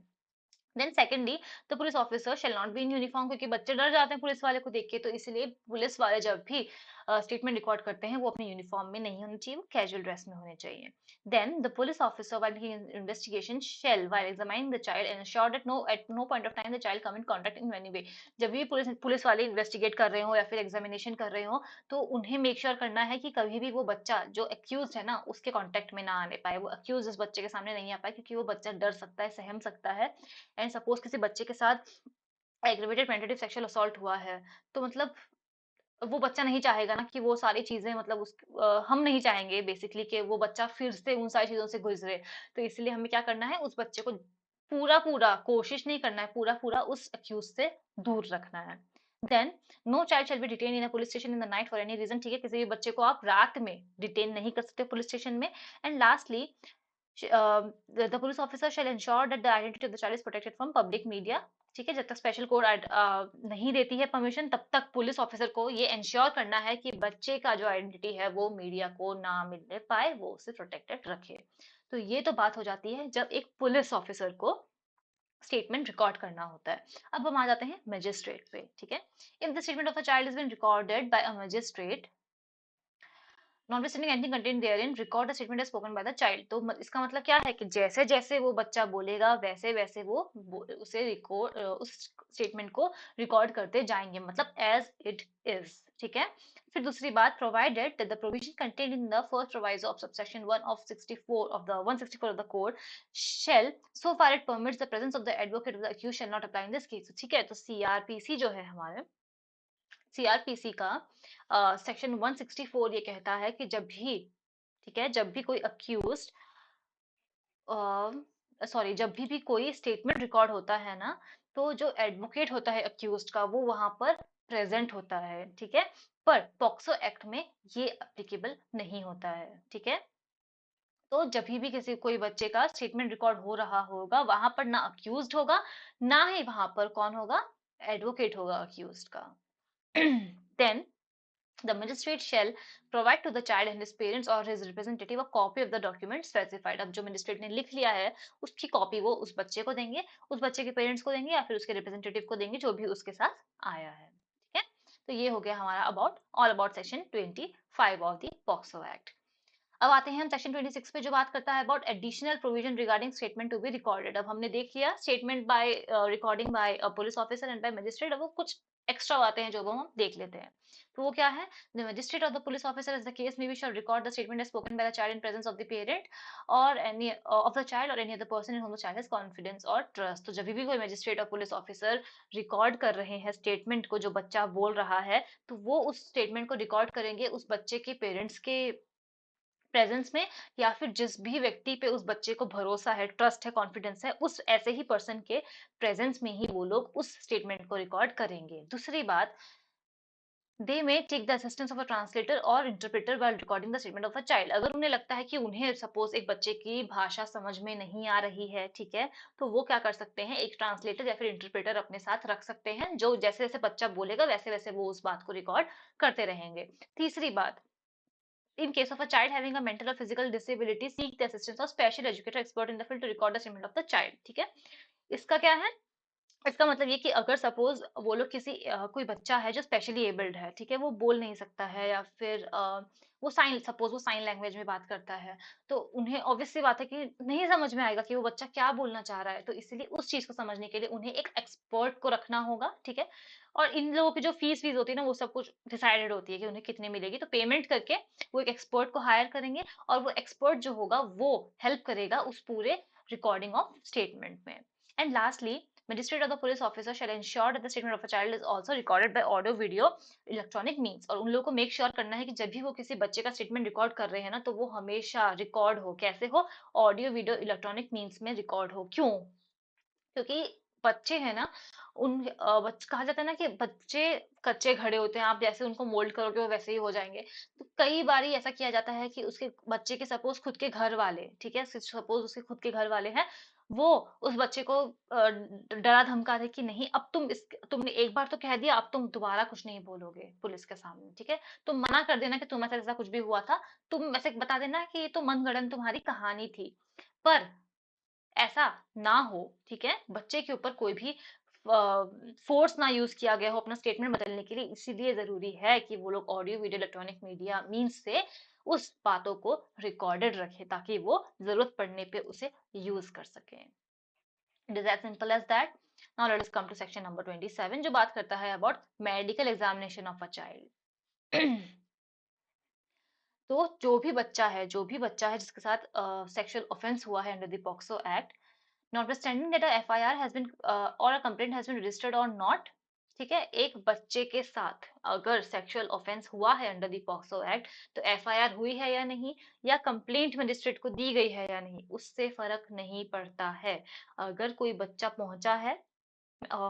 Then secondly, the police officer shall not be in uniform, क्योंकि बच्चे डर जाते हैं पुलिस वाले को देख के, तो इसलिए पुलिस वाले जब भी स्टेटमेंट रिकॉर्ड करते हैं वो अपने यूनिफॉर्म में नहीं होने चाहिए, वो कैजुअल ड्रेस में होने चाहिए। Then the police officer while he investigation shall while examining the child ensure that no at no point of time the child come in contact in any way. जब भी पुलिस पुलिस वाले investigate कर रहे हो या फिर examination कर रहे हो, तो उन्हें मेक श्योर करना है कि कभी भी वो बच्चा जो एक्यूज है ना उसके कांटेक्ट में ना आने पाए, वो एक्यूज उस बच्चे के सामने नहीं आ पाए, क्योंकि वो बच्चा डर सकता है, सहम सकता है। एंड सपोज किसी बच्चे के साथ एग्रीवेटेड पेनिट्रेटिव सेक्सुअल असॉल्ट हुआ है, तो मतलब वो बच्चा नहीं चाहेगा ना कि वो सारी चीजें, मतलब हम नहीं चाहेंगे बेसिकली कि वो बच्चा फिर से उन सारी चीजों से गुजरे। तो इसलिए हमें क्या करना है, उस बच्चे को पूरा पूरा कोशिश नहीं करना है, पूरा पूरा उस अक्यूज से दूर रखना है। Then no child shall be detain in a police station in the night for any reason. ठीक है, किसी भी बच्चे को आप रात में डिटेन नहीं कर सकते पुलिस स्टेशन में। And lastly, the police officer shall ensure that the identity of the child is protected from public media। ठीक है, जब तक स्पेशल कोर्ट नहीं देती है परमिशन, तब तक पुलिस ऑफिसर को ये इंश्योर करना है कि बच्चे का जो आइडेंटिटी है वो मीडिया को ना मिलने पाए, वो उसे प्रोटेक्टेड रखे। तो ये तो बात हो जाती है जब एक पुलिस ऑफिसर को स्टेटमेंट रिकॉर्ड करना होता है। अब हम आ जाते हैं मजिस्ट्रेट पे। ठीक है, if the statement of a child is been recorded by a magistrate, notwithstanding anything contained therein, record the statement as spoken by the child. तो इसका मतलब क्या है कि जैसे जैसे वो बच्चा बोलेगा वैसे वैसे वो उसे रिकॉर्ड उस स्टेटमेंट को रिकॉर्ड करते जाएंगे, मतलब एज इट इज। ठीक है, फिर दूसरी बात, provided that the provision contained in the first proviso of subsection 1 of 64 of the 164 of the code shall so far it permits the presence of the advocate of the accused shall not apply in this case. ठीक है, तो CrPC जो है हमारे, CrPC का section 164 ये कहता है कि जब भी, ठीक है, जब भी कोई अक्यूज्ड, सॉरी, जब भी कोई स्टेटमेंट रिकॉर्ड होता है ना, तो जो एडवोकेट होता है अक्यूज्ड का वो वहां पर प्रेजेंट होता है। ठीक है, पर पॉक्सो एक्ट में ये एप्लीकेबल नहीं होता है। ठीक है, तो जब भी किसी कोई बच्चे का स्टेटमेंट रिकॉर्ड हो रहा होगा, वहां पर ना अक्यूज्ड होगा, ना ही वहां पर कौन होगा, एडवोकेट होगा अक्यूज्ड का। Then the magistrate shall provide to the child and his parents or his representative a copy of the document specified। अब जो मजिस्ट्रेट ने लिख लिया है उसकी कॉपी वो उस बच्चे को देंगे, उस बच्चे के पेरेंट्स को देंगे, या फिर उसके रिप्रेजेंटेटिव को देंगे जो भी उसके साथ आया है। ठीक है, तो ये हो गया हमारा about all about section 25 of the POCSO act. अब आते हैं हम सेक्शन 26 पे, जो बात करता है about additional provision regarding statement to be recorded. अब हमने देख लिया statement by recording by police officer and by magistrate. अब वो कुछ एक्स्ट्रा बातें हैं जो वो हम देख लेते हैं। तो वो क्या है, द मजिस्ट्रेट और the police officer as the case may be shall record the statement as spoken by the child in presence of the parent और एनी ऑफ द चाइल्ड और any other person in whom the child has confidence और trust. तो जब भी कोई magistrate और police officer record कर रहे हैं स्टेटमेंट को, जो बच्चा बोल रहा है, तो वो उस स्टेटमेंट को रिकॉर्ड करेंगे उस बच्चे के पेरेंट्स के प्रेजेंस में, या फिर जिस भी व्यक्ति पे उस बच्चे को भरोसा है, ट्रस्ट है, कॉन्फिडेंस है, उस ऐसे ही पर्सन के प्रेजेंस में ही वो लोग उस स्टेटमेंट को रिकॉर्ड करेंगे। दूसरी बात, they may take the assistance of a translator और interpreter while recording the statement of a child. अगर उन्हें लगता है कि उन्हें सपोज एक बच्चे की भाषा समझ में नहीं आ रही है, ठीक है, तो वो क्या कर सकते हैं, एक ट्रांसलेटर या फिर इंटरप्रेटर अपने साथ रख सकते हैं, जो जैसे जैसे बच्चा बोलेगा वैसे वैसे वो उस बात को रिकॉर्ड करते रहेंगे। तीसरी बात, in case of a child having a mental or physical disability, seek the assistance of special educator expert in the field to record the statement of the child। ठीक है, इसका क्या है, इसका मतलब ये कि अगर सपोज वो लोग किसी कोई बच्चा है जो स्पेशली एबल्ड है, ठीक है, वो बोल नहीं सकता है, या फिर वो साइन, सपोज वो साइन लैंग्वेज में बात करता है, तो उन्हें ऑब्वियस सी बात है कि नहीं समझ में आएगा कि वो बच्चा क्या बोलना चाह रहा है। तो इसीलिए उस चीज को समझने के लिए उन्हें एक एक्सपर्ट को रखना होगा। ठीक है, और इन लोगों की जो फीस वीस होती है ना, वो सब कुछ डिसाइडेड होती है कि उन्हें कितनी मिलेगी, तो पेमेंट करके वो एक एक्सपर्ट को हायर करेंगे, और वो एक्सपर्ट जो होगा वो हेल्प करेगा उस पूरे रिकॉर्डिंग ऑफ स्टेटमेंट में। And lastly, magistrate or the police officer shall ensure that the statement of a child is also recorded by audio video electronic means। और उन लोगों को मेक श्योर करना है कि जब भी वो किसी बच्चे का स्टेटमेंट रिकॉर्ड कर रहे हैं ना, तो वो हमेशा रिकॉर्ड हो, कैसे हो, ऑडियो वीडियो इलेक्ट्रॉनिक मीन्स में रिकॉर्ड हो। क्यों, क्योंकि बच्चे हैं ना, कहा जाता है ना कि बच्चे कच्चे घड़े होते हैं, आप जैसे उनको मोल्ड करोगे वो वैसे ही हो जाएंगे। तो कई बारी ऐसा किया जाता है कि उसके बच्चे के सपोज खुद के घर वाले, ठीक है, सपोज उसके खुद के घर वाले हैं, वो उस बच्चे को डरा धमका दे कि नहीं, अब तुमने एक बार तो कह दिया, अब तुम दोबारा कुछ नहीं बोलोगे पुलिस के सामने, ठीक है? तुम मना कर देना कि तुम्हारे साथ ऐसा कुछ भी हुआ था, तुम ऐसे बता देना कि ये तो मनगढ़ंत तुम्हारी कहानी थी। पर ऐसा ना हो, ठीक है? बच्चे के ऊपर कोई भी फोर्स ना यूज किया गया हो अपना स्टेटमेंट बदलने के लिए, इसीलिए जरूरी है कि वो लोग audio video electronic media means से उस बातों को रिकॉर्डेड रखे, ताकि वो जरूरत पड़ने पे उसे यूज कर सके। It is as simple as that. Now let us come to section number 27, जो बात करता है about medical examination of a child. तो जो भी बच्चा है जिसके साथ सेक्सुअल ऑफेंस हुआ है under the POCSO act, notwithstanding that a FIR has been और a complaint has been registered और नॉट, ठीक है? एक बच्चे के साथ अगर सेक्सुअल ऑफेंस हुआ है अंडर द पॉक्सो एक्ट, तो एफआईआर हुई है या नहीं, या कंप्लेंट मजिस्ट्रेट को दी गई है या नहीं, उससे फर्क नहीं पड़ता है। अगर कोई बच्चा पहुंचा है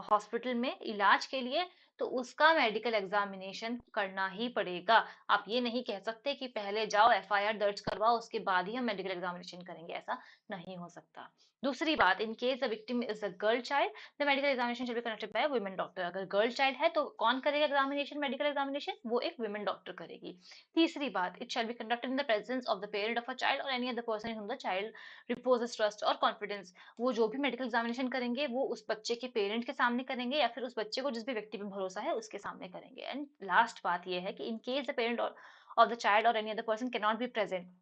हॉस्पिटल में इलाज के लिए, तो उसका मेडिकल एग्जामिनेशन करना ही पड़ेगा। आप ये नहीं कह सकते कि पहले जाओ एफआईआर दर्ज करवाओ उसके बाद ही हम मेडिकल एग्जामिनेशन करेंगे, ऐसा नहीं हो सकता। दूसरी बात, इन case the victim is a girl child, the medical examination shell be conducted by women doctor. अगर गर्ल चाइल्ड है तो कौन करेगा एग्जामिनेशन, मेडिकल एग्जामिनेशन? वो एक वुमेन डॉक्टर करेगी। तीसरी बात, it shall be conducted in the presence of the parent of a child और any other person in whom the child reposes trust और कॉन्फिडेंस। वो जो भी मेडिकल एग्जामिनेशन करेंगे वो उस बच्चे के पेरेंट के सामने करेंगे, या फिर उस बच्चे को जिस भी व्यक्ति पे भरोसा है उसके सामने करेंगे। एंड लास्ट बात ये है कि in case the parent of the child और any other person can not be present,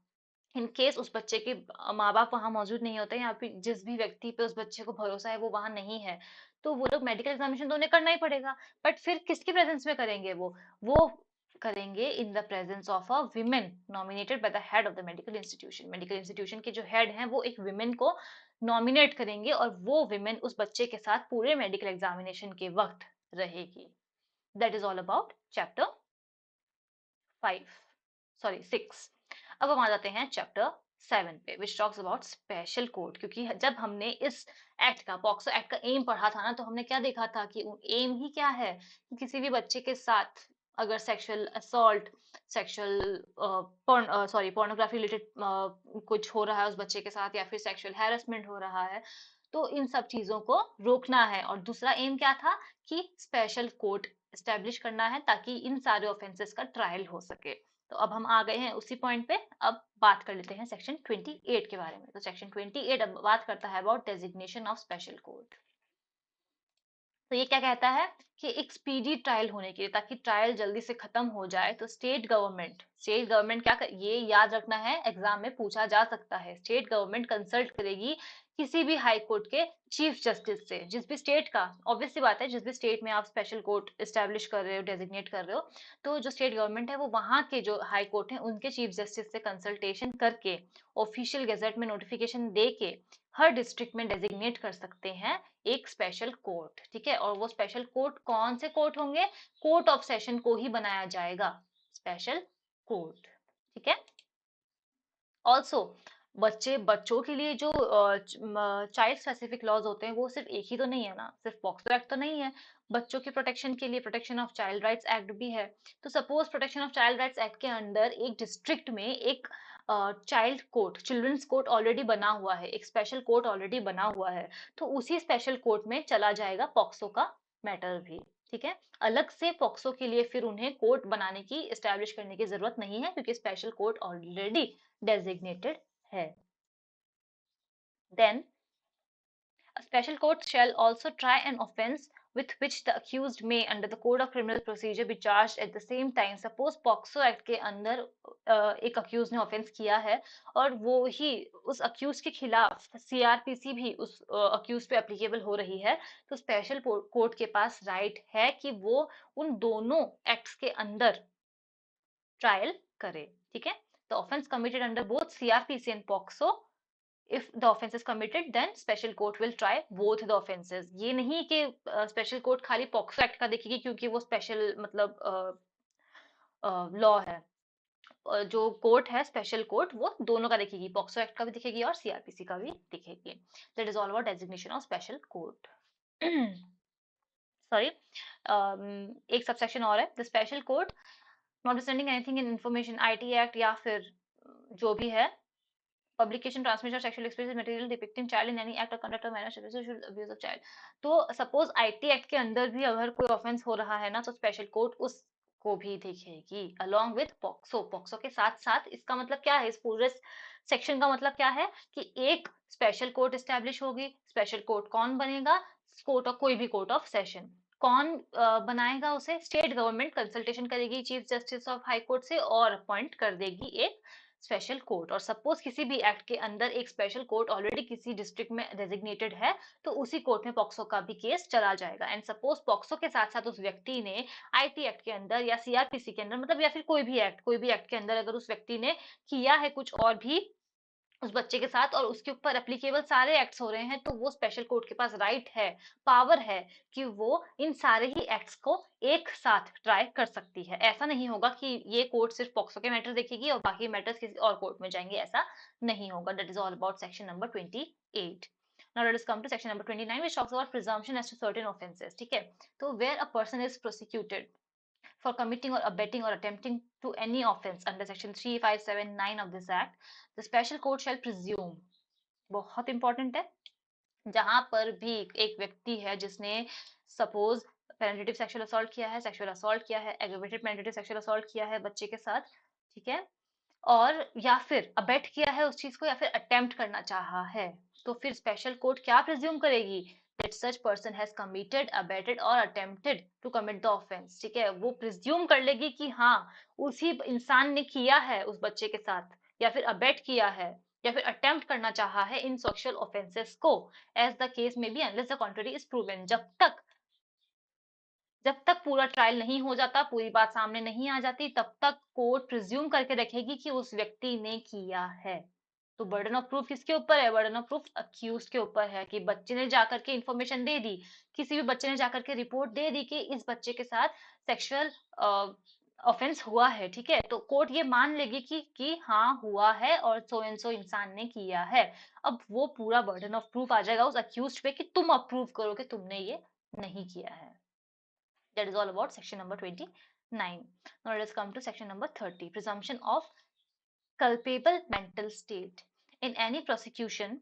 in case उस बच्चे के माँ बाप वहां मौजूद नहीं होते, या फिर जिस भी व्यक्ति पे उस बच्चे को भरोसा है वो वहां नहीं है, तो वो लोग मेडिकल एग्जामिनेशन तो उन्हें करना ही पड़ेगा। बट फिर किसके प्रेजेंस में करेंगे? वो करेंगे इन the presence of a women nominated by the head of the medical institution. Medical institution के जो हेड हैं वो एक विमेन को नॉमिनेट करेंगे, और वो विमेन उस बच्चे के साथ पूरे मेडिकल एग्जामिनेशन के वक्त रहेगी। That is all about chapter 5, sorry 6। अब हम आ जाते हैं चैप्टर 7 पे, which talks about special code. क्योंकि जब हमने इस एक्ट का, पॉक्सो एक्ट का एम पढ़ा था ना, तो हमने क्या देखा था कि एम ही क्या है कि किसी भी बच्चे के साथ अगर sexual assault, sexual sorry pornography related कुछ हो रहा है उस बच्चे के साथ, या फिर सेक्सुअल हैरेसमेंट हो रहा है, तो इन सब चीजों को रोकना है। और दूसरा एम क्या था कि स्पेशल कोर्ट एस्टेब्लिश करना है, ताकि इन सारे ऑफेंसेस का ट्रायल हो सके। तो अब हम आ गए हैं उसी पॉइंट पे। अब बात कर लेते हैं सेक्शन 28 के बारे में। तो सेक्शन 28 अब बात करता है about designation of special court. तो ये क्या कहता है कि एक स्पीडी ट्रायल होने के लिए, ताकि ट्रायल जल्दी से खत्म हो जाए, तो स्टेट गवर्नमेंट क्या ये याद रखना है, एग्जाम में पूछा जा सकता है। स्टेट गवर्नमेंट कंसल्ट करेगी किसी भी हाई कोर्ट के चीफ जस्टिस से, जिस भी स्टेट का, ऑब्वियस सी बात है, जिस भी स्टेट में आप स्पेशल कोर्ट एस्टेब्लिश कर रहे हो, डेजिग्नेट कर रहे हो, तो जो स्टेट गवर्नमेंट है वो वहां के जो हाई कोर्ट है उनके चीफ जस्टिस से कंसल्टेशन करके, ऑफिशियल गैजेट में नोटिफिकेशन दे के हर डिस्ट्रिक्ट में डेजिग्नेट कर सकते हैं एक स्पेशल कोर्ट, ठीक है? और वो स्पेशल कोर्ट कौन से कोर्ट होंगे? कोर्ट ऑफ सेशन को ही बनाया जाएगा स्पेशल कोर्ट, ठीक है? ऑल्सो बच्चों के लिए जो चाइल्ड स्पेसिफिक लॉज होते हैं वो सिर्फ एक ही तो नहीं है ना, सिर्फ पॉक्सो एक्ट तो नहीं है। बच्चों के प्रोटेक्शन के लिए protection of child rights act भी है। तो सपोज protection of child rights act के अंडर एक डिस्ट्रिक्ट में एक child court, children's court already बना हुआ है, एक स्पेशल कोर्ट ऑलरेडी बना हुआ है, तो उसी स्पेशल कोर्ट में चला जाएगा पॉक्सो का मैटर भी, ठीक है? अलग से पॉक्सो के लिए फिर उन्हें कोर्ट बनाने की, एस्टेब्लिश करने की जरूरत नहीं है, क्योंकि स्पेशल कोर्ट ऑलरेडी designated है। Then a special court shall also try an offence with which the accused may under the code of criminal procedure be charged at the same time। Suppose POCSO act के अंदर एक accused ने offence किया है, और वो ही उस accused के खिलाफ सीआरपीसी भी उस अक्यूज पे एप्लीकेबल हो रही है, तो स्पेशल कोर्ट के पास राइट है कि वो उन दोनों एक्ट्स के अंदर ट्रायल करे, ठीक है? The offense committed under both CRPC and POCSO, if the offense is committed then special court will try both the offenses। ये नहीं कि स्पेशल कोर्ट खाली पॉक्सो एक्ट का देखेगी क्योंकि वो स्पेशल मतलब लॉ है। जो कोर्ट है स्पेशल कोर्ट वो दोनों का देखेगी, पॉक्सो एक्ट का भी दिखेगी और सीआरपीसी का भी दिखेगी। That is all about designation of special court. Sorry, एक सबसेक्शन और है, the special court notwithstanding anything in information IT act, या फिर जो भी है publication, transmission of sexual explicit material depicting child in any act or conduct or manner sexual abuse of child. तो suppose IT act के अंदर भी अगर कोई ऑफेंस हो रहा है ना, तो स्पेशल कोर्ट उसको भी देखेगी अलॉन्ग विथ पॉक्सो। पॉक्सो के साथ साथ इसका मतलब क्या है, इस पूरे सेक्शन का मतलब क्या है कि एक स्पेशल कोर्ट एस्टेब्लिश होगी। स्पेशल कोर्ट कौन बनेगा, कोर्ट ऑफ कोई भी कोर्ट ऑफ सेशन कौन बनाएगा उसे, स्टेट गवर्नमेंट कंसल्टेशन करेगी chief justice of high court से और अपॉइंट कर देगी एक स्पेशल कोर्ट। और सपोज किसी भी एक्ट के अंदर एक स्पेशल कोर्ट ऑलरेडी किसी डिस्ट्रिक्ट में डेजिग्नेटेड है, तो उसी कोर्ट में पॉक्सो का भी केस चला जाएगा। एंड सपोज पॉक्सो के साथ साथ उस व्यक्ति ने आईटी एक्ट के अंदर या सीआरपीसी के अंदर, मतलब या फिर कोई भी एक्ट के अंदर अगर उस व्यक्ति ने किया है कुछ और भी उस बच्चे के साथ और उसके ऊपर एप्लीकेबल सारे एक्ट्स हो रहे हैं, तो वो स्पेशल कोर्ट के पास राइट है, पावर है कि वो इन सारे ही एक्ट्स को एक साथ ट्राई कर सकती है। ऐसा नहीं होगा कि ये कोर्ट सिर्फ पॉक्सो के मैटर देखेगी और बाकी मैटर्स किसी और कोर्ट में जाएंगे, ऐसा नहीं होगा। That is all about section number 28। Now let us come to section number 29, which talks about presumption as to certain offenses. ठीक है, तो where a person is prosecuted for committing or abetting or attempting to any offense under section 3579 of this act, the special court shall presume, बहुत important है, जहां पर भी एक व्यक्ति है जिसने सपोज पेनिट्रेटिव सेक्सुअल असॉल्ट किया है, एग्रीवेटेड पेनिट्रेटिव सेक्सुअल असॉल्ट किया है बच्चे के साथ, ठीक है, और या फिर अबेट किया है उस चीज को या फिर अटेम्प्ट करना चाहा है, तो फिर स्पेशल कोर्ट क्या प्रिज्यूम करेगी, that such person has committed, abetted or attempted to commit the offense। ठीक है, वो प्रिज्यूम कर लेगी कि हाँ उसी इंसान ने किया है उस बच्चे के साथ, या फिर अबेट किया है या फिर अटेम्प्ट करना चाहा है इन सेक्सुअल ऑफेंसेस को, as the case may be unless the contrary is proven. जब तक पूरा ट्रायल नहीं हो जाता, पूरी बात सामने नहीं आ जाती, तब तक कोर्ट प्रिज्यूम करके रखेगी कि उस व्यक्ति ने किया है। तो बर्डन ऑफ प्रूफ किसके ऊपर है, बर्डन ऑफ प्रूफ अक्यूज के ऊपर है कि बच्चे ने जाकर के इंफॉर्मेशन दे दी, किसी भी बच्चे ने जाकर के रिपोर्ट दे दी कि इस बच्चे के साथ सेक्सुअल ऑफेंस हुआ है, ठीक है, तो कोर्ट ये मान लेगी कि हाँ हुआ है और सो एंड सो इंसान ने किया है। अब वो पूरा बर्डन ऑफ प्रूफ आ जाएगा उस अक्यूज पे कि तुम अप्रूव करो कि तुमने ये नहीं किया है। That is all about section number 29. Now let us come to section number 30, presumption of culpable mental state. In any prosecution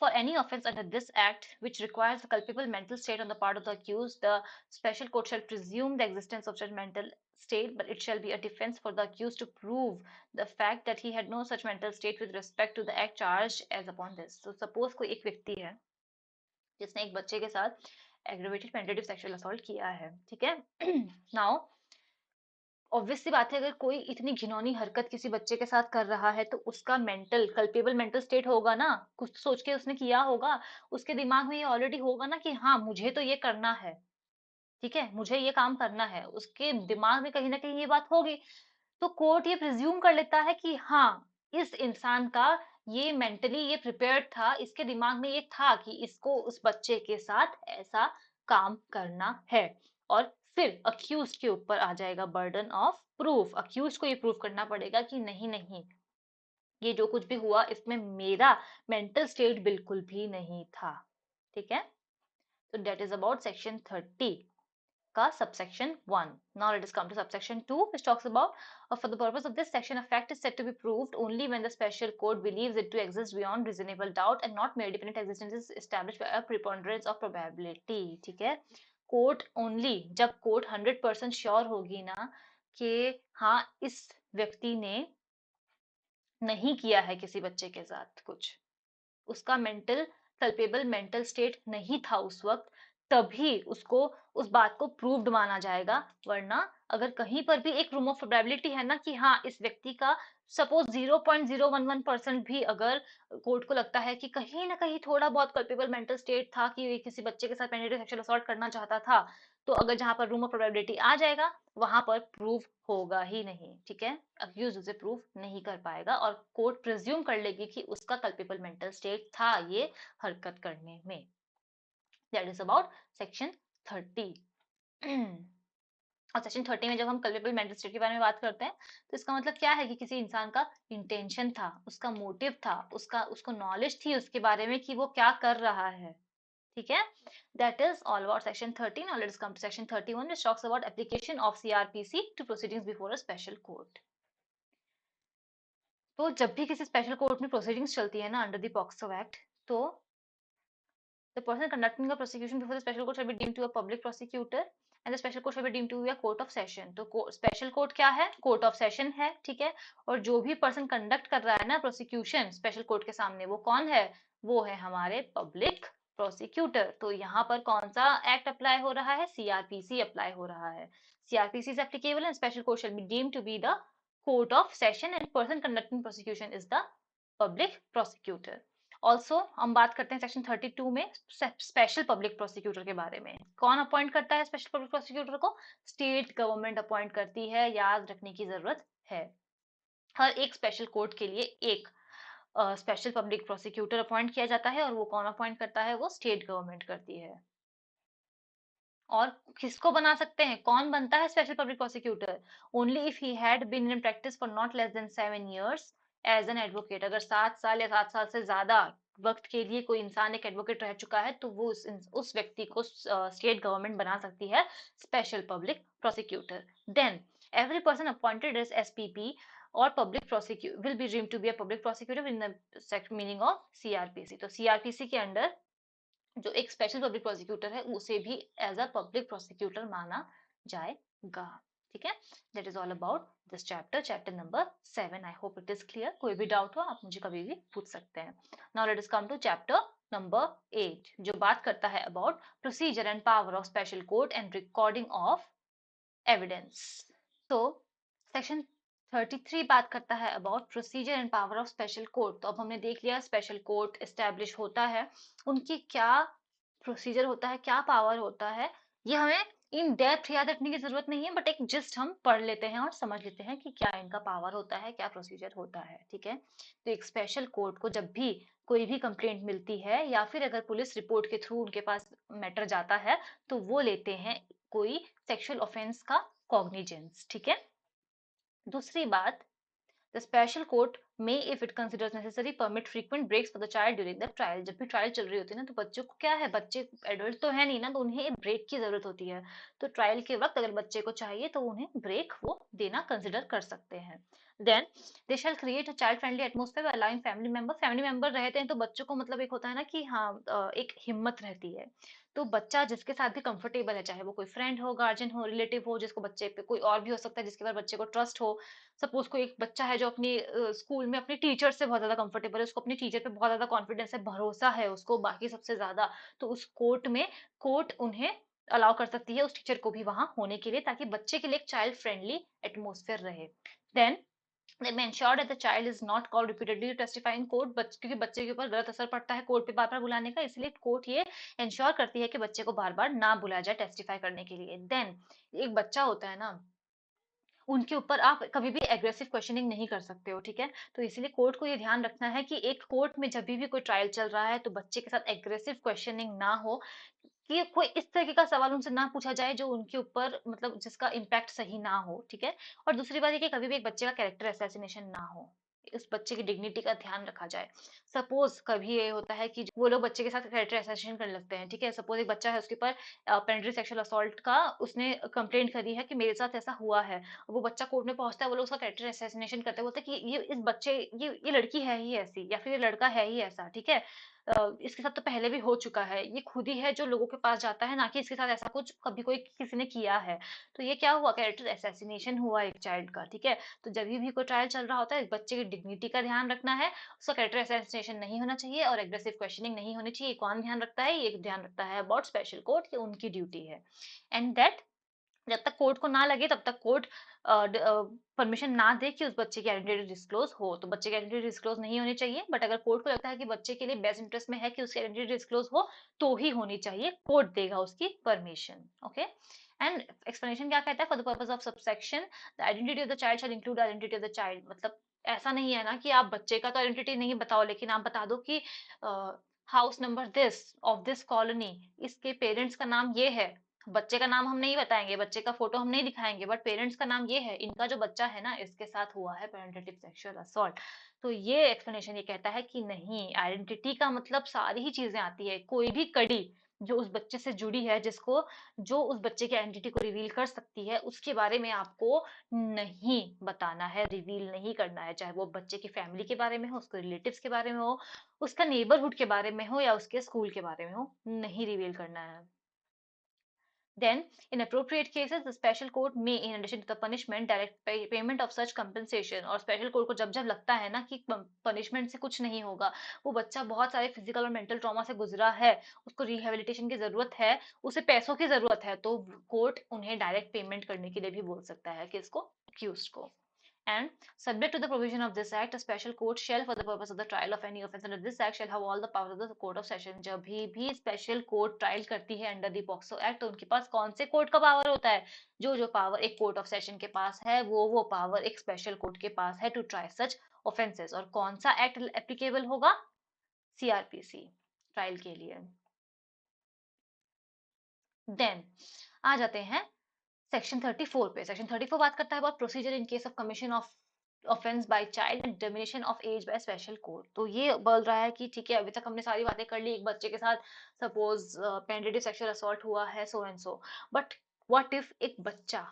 for any offense under this act which requires a culpable mental state on the part of the accused, the special court shall presume the existence of such mental state, but it shall be a defense for the accused to prove the fact that he had no such mental state with respect to the act charged as upon this. So suppose कोई एक व्यक्ति है जिसने एक बच्चे के साथ aggravated penetrative sexual assault किया है, ठीक है। नाउ ऑब्वियस सी बात है, अगर कोई इतनी घिनौनी हरकत किसी बच्चे के साथ कर रहा है तो उसका मेंटल कल्पेबल मेंटल स्टेट होगा ना, कुछ सोच के उसने किया होगा, उसके दिमाग में ये ऑलरेडी होगा ना कि हाँ मुझे तो ये करना है, ठीक है, मुझे ये काम करना है, उसके दिमाग में कहीं ना कहीं ये बात होगी। तो कोर्ट ये प्रिज्यूम कर लेता है कि हाँ इस इंसान का ये मेंटली ये प्रिपेयर्ड था, इसके दिमाग में ये था कि इसको उस बच्चे के साथ ऐसा काम करना है। और फिर अक्यूज के ऊपर आ जाएगा बर्डन ऑफ प्रूफ, अक्यूज को ये प्रूफ करना पड़ेगा कि नहीं नहीं ये जो कुछ भी हुआ इसमें मेरा मेंटल स्टेट बिल्कुल भी नहीं था, ठीक है। तो डेट इज अबाउट सेक्शन 30 का subsection 1. Now let us come to subsection 2, which talks about for the purpose of this section, a fact is said to be proved only when the special court believes it to exist beyond reasonable doubt and not mere definite existence is established by a preponderance of probability। ठीक है, court only जब court 100% sure होगी ना कि हाँ इस व्यक्ति ने नहीं किया है किसी बच्चे के साथ कुछ, उसका मेंटल कल्पेबल मेंटल स्टेट नहीं था उस वक्त, तभी उसको उस बात को प्रूव्ड माना जाएगा। वरना अगर कहीं पर भी एक रूम ऑफ प्रोबेबिलिटी है ना कि हाँ इस व्यक्ति का सपोज 0.011% भी अगर कोर्ट को लगता है कि कहीं ना कहीं थोड़ा बहुत कल्पेबल मेंटल स्टेट था कि किसी बच्चे के साथ पेनिट्रेटिव सेक्सुअल असॉल्ट करना चाहता था, तो अगर जहां पर रूम ऑफ प्रोबेबिलिटी आ जाएगा वहां पर प्रूव होगा ही नहीं, ठीक है, अक्यूज उसे प्रूव नहीं कर पाएगा और कोर्ट प्रिज्यूम कर लेगी कि उसका कल्पेबल मेंटल स्टेट था ये हरकत करने में। That is about section 30। और सेक्शन 30 में जब हम कल्पेबल मेंटल स्टेट के बारे में बात करते हैं तो इसका मतलब क्या है कि किसी इंसान का इंटेंशन था, उसका मोटिव था, उसको नॉलेज थी उसके बारे में कि वो क्या कर रहा है, ठीक है। That is all about section 13। Now let's come to section 31 which talks about application of CrPC to proceedings before a special court. तो जब भी किसी स्पेशल कोर्ट में प्रोसीडिंग्स चलती है ना अंडर द पॉक्सो एक्ट, तो the person conducting the prosecution before the special court shall be deemed to a public prosecutor and the special court shall be deemed to be a court of session. तो special court क्या है? Court of session है, ठीक है। और जो भी person conduct कर रहा है ना प्रोसिक्यूशन स्पेशल कोर्ट के सामने, वो कौन है? वो है हमारे पब्लिक प्रोसिक्यूटर। तो यहाँ पर कौन सा एक्ट अप्लाई हो रहा है? सीआरपीसी अप्लाई हो रहा है। CrPC is applicable and special court shall be deemed to be the court of session and person conducting prosecution is the public prosecutor. Also हम बात करते हैं सेक्शन 32 में स्पेशल पब्लिक प्रोसिक्यूटर के बारे में। कौन अपॉइंट करता है स्पेशल पब्लिक प्रोसिक्यूटर को? स्टेट गवर्नमेंट अपॉइंट करती है, याद रखने की जरूरत है। हर एक स्पेशल कोर्ट के लिए एक स्पेशल पब्लिक प्रोसिक्यूटर अपॉइंट किया जाता है, और वो कौन अपॉइंट करता है? वो स्टेट गवर्नमेंट करती है। और किसको बना सकते हैं? कौन बनता है special public prosecutor? Only if he had been in practice for not less than 7 years as an advocate. अगर 7 साल या 7 साल से ज्यादा वक्त के लिए कोई इंसान एक एडवोकेट रह चुका है, तो वो उस व्यक्ति को स्टेट गवर्नमेंट बना सकती है special public prosecutor. Then every person appointed as SPP or public prosecutor will be deemed to be a public prosecutor in the meaning of CRPC। तो CRPC के अंडर जो एक स्पेशल पब्लिक प्रोसिक्यूटर है, उसे भी एज अ पब्लिक प्रोसिक्यूटर माना जाएगा। ठीक है, that is all about this chapter, chapter number 7। I hope it is clear. कोई भी डाउट हो आप मुझे कभी भी पूछ सकते हैं। Now let us come to chapter number 8, जो बात करता है about procedure and power of special court and recording of evidence. तो सेक्शन 33 बात करता है about procedure and power of special court. तो अब हमने देख लिया स्पेशल कोर्ट एस्टेब्लिश होता है, उनकी क्या प्रोसीजर होता है, क्या पावर होता है। ये हमें इन डेप्थ याद रखने की जरूरत नहीं है, बट एक जस्ट हम पढ़ लेते हैं और समझ लेते हैं कि क्या इनका पावर होता है, क्या प्रोसीजर होता है। ठीक है, तो एक स्पेशल कोर्ट को जब भी कोई भी कंप्लेंट मिलती है, या फिर अगर पुलिस रिपोर्ट के थ्रू उनके पास मैटर जाता है, तो वो लेते हैं कोई सेक्सुअल ऑफेंस का कॉग्निजेंस। ठीक है, दूसरी बात, द स्पेशल कोर्ट में if it considers necessary permit frequent breaks for the child during the trial. जब भी ट्रायल चल रही होती है ना, तो बच्चों को क्या है, बच्चे एडल्ट तो है नहीं ना, तो उन्हें एक ब्रेक की जरूरत होती है। तो ट्रायल के वक्त अगर बच्चे को चाहिए, तो उन्हें ब्रेक वो देना कंसिडर कर सकते हैं। Then they shall create a child friendly atmosphere allowing family member रहते हैं, तो बच्चों को मतलब एक होता है ना कि हाँ एक हिम्मत रहती है। तो बच्चा जिसके साथ भी कंफर्टेबल है, चाहे वो कोई फ्रेंड हो, गार्जियन हो, रिलेटिव हो, जिसको बच्चे पे कोई और भी हो सकता है जिसके बाद बच्चे को ट्रस्ट हो। सपोज कोई एक बच्चा है जो अपनी स्कूल में अपने टीचर से बहुत ज्यादा कंफर्टेबल है, उसको अपनी टीचर पे बहुत ज्यादा कॉन्फिडेंस है, भरोसा है उसको बाकी सबसे ज्यादा, तो उस कोर्ट में कोर्ट उन्हें अलाउ कर सकती है उस टीचर को भी वहां होने के लिए, ताकि बच्चे के लिए एक चाइल्ड फ्रेंडली एटमोसफेयर रहे। Then they may ensure that the child is not called repeatedly to testify in court, क्योंकि बच्चे के ऊपर गलत असर पड़ता है कोर्ट पे बार बार बुलाने का, इसलिए कोर्ट ये इंश्योर करती है कि बच्चे को बार बार ना बुलाया जाए टेस्टिफाई करने के लिए। देन एक बच्चा होता है ना, उनके ऊपर आप कभी भी एग्रेसिव क्वेश्चनिंग नहीं कर सकते हो। ठीक है, तो इसलिए कोर्ट को ये ध्यान रखना है कि एक कोर्ट में जब भी कोई ट्रायल चल रहा है, तो बच्चे के साथ एग्रेसिव क्वेश्चनिंग ना हो, कि कोई इस तरीके का सवाल उनसे ना पूछा जाए जो उनके ऊपर मतलब जिसका इम्पैक्ट सही ना हो। ठीक है, और दूसरी बात ये कि कभी भी एक बच्चे का कैरेक्टर असैसिनेशन ना हो, उस बच्चे की डिग्निटी का ध्यान रखा जाए। सपोज कभी ये होता है कि वो लोग बच्चे के साथ कैरेक्टर असैसिनेशन करने लगते हैं। ठीक है, सपोज एक बच्चा है, उसके ऊपर पेनिट्री सेक्सुअल असॉल्ट का उसने कंप्लेंट करी है कि मेरे साथ ऐसा हुआ है, वो बच्चा कोर्ट में पहुंचता है, वो लोग उसका कैरेक्टर असैसिनेशन करते हैं, बोलते हैं कि ये इस बच्चे ये लड़की है ही ऐसी, या फिर ये लड़का है ही ऐसा। ठीक है, इसके साथ तो पहले भी हो चुका है, ये खुद ही है जो लोगों के पास जाता है, ना कि इसके साथ ऐसा कुछ कभी कोई किसी ने किया है। तो ये क्या हुआ, कैरेक्टर असैसिनेशन हुआ एक चाइल्ड का। ठीक है, तो जब भी कोई ट्रायल चल रहा होता है, बच्चे की डिग्निटी का ध्यान रखना है, उसका कैरेक्टर असैसिनेशन नहीं होना चाहिए और एग्रेसिव क्वेश्चनिंग नहीं होनी चाहिए। कौन ध्यान रखता है? ये ध्यान रखता है अबाउट स्पेशल कोर्ट, ये उनकी ड्यूटी है। एंड दैट जब तक कोर्ट को ना लगे तब तक कोर्ट परमिशन ना दे कि उस बच्चे की आइडेंटिटी डिस्क्लोज हो। तो बच्चे की आइडेंटिटी डिस्क्लोज नहीं होनी चाहिए, बट अगर कोर्ट को लगता है कि बच्चे के लिए बेस्ट इंटरेस्ट में है कि उसकी आइडेंटिटी डिस्क्लोज हो, तो ही होनी चाहिए, कोर्ट देगा उसकी परमिशन। ओके, एंड एक्सप्लेनेशन क्या कहता है, for the purpose of subsection the identity of the child shall include identity of the child. मतलब ऐसा नहीं है ना कि आप बच्चे का तो आइडेंटिटी नहीं बताओ, लेकिन आप बता दो कि house number this of this colony, इसके पेरेंट्स का नाम ये है। बच्चे का नाम हम नहीं बताएंगे, बच्चे का फोटो हम नहीं दिखाएंगे, बट पेरेंट्स का नाम ये है, इनका जो बच्चा है ना, इसके साथ हुआ है पेरेंटल सेक्सुअल असॉल्ट। तो ये एक्सप्लेनेशन ये कहता है कि नहीं, आइडेंटिटी का मतलब सारी ही चीजें आती है, कोई भी कड़ी जो उस बच्चे से जुड़ी है, जो उस बच्चे की आइडेंटिटी को रिवील कर सकती है, उसके बारे में आपको नहीं बताना है, रिवील नहीं करना है, चाहे वो बच्चे की फैमिली के बारे में हो, उसके रिलेटिव्स के बारे में हो, उसका नेबरहुड के बारे में हो या उसके स्कूल के बारे में हो, नहीं रिवील करना है। Then, in appropriate cases, the special court may, in addition to the punishment, direct payment of such compensation. और special court को जब जब लगता है ना कि punishment से कुछ नहीं होगा, वो बच्चा बहुत सारे physical और mental trauma से गुजरा है, उसको rehabilitation की जरूरत है, उसे पैसों की जरूरत है, तो कोर्ट उन्हें डायरेक्ट पेमेंट करने के लिए भी बोल सकता है कि इसको accused को। And subject to the provision of this act, a special court shall, for the purpose of the trial of any offence under this act, shall have all the powers of the court of session. जब भी special court trial करती है under the POCSO act, तो उनके पास कौन से court का power होता है? जो पावर एक कोर्ट ऑफ सेशन के पास है, वो पावर एक स्पेशल कोर्ट के पास है टू ट्राई सच ऑफेंसेस। और कौन सा एक्ट एप्लीकेबल होगा? सीआरपीसी ट्रायल के लिए। देन आ जाते हैं सेक्शन 34 पे। सेक्शन 34 बात करता है about procedure in case of commission of offence by child and determination of age by special court. तो ये बोल रहा है कि ठीक है, अभी तक हमने सारी बातें कर ली, एक बच्चे के साथ सपोज पेनिट्रेटिव सेक्सुअल असॉल्ट हुआ है, so and so, but what if एक बच्चा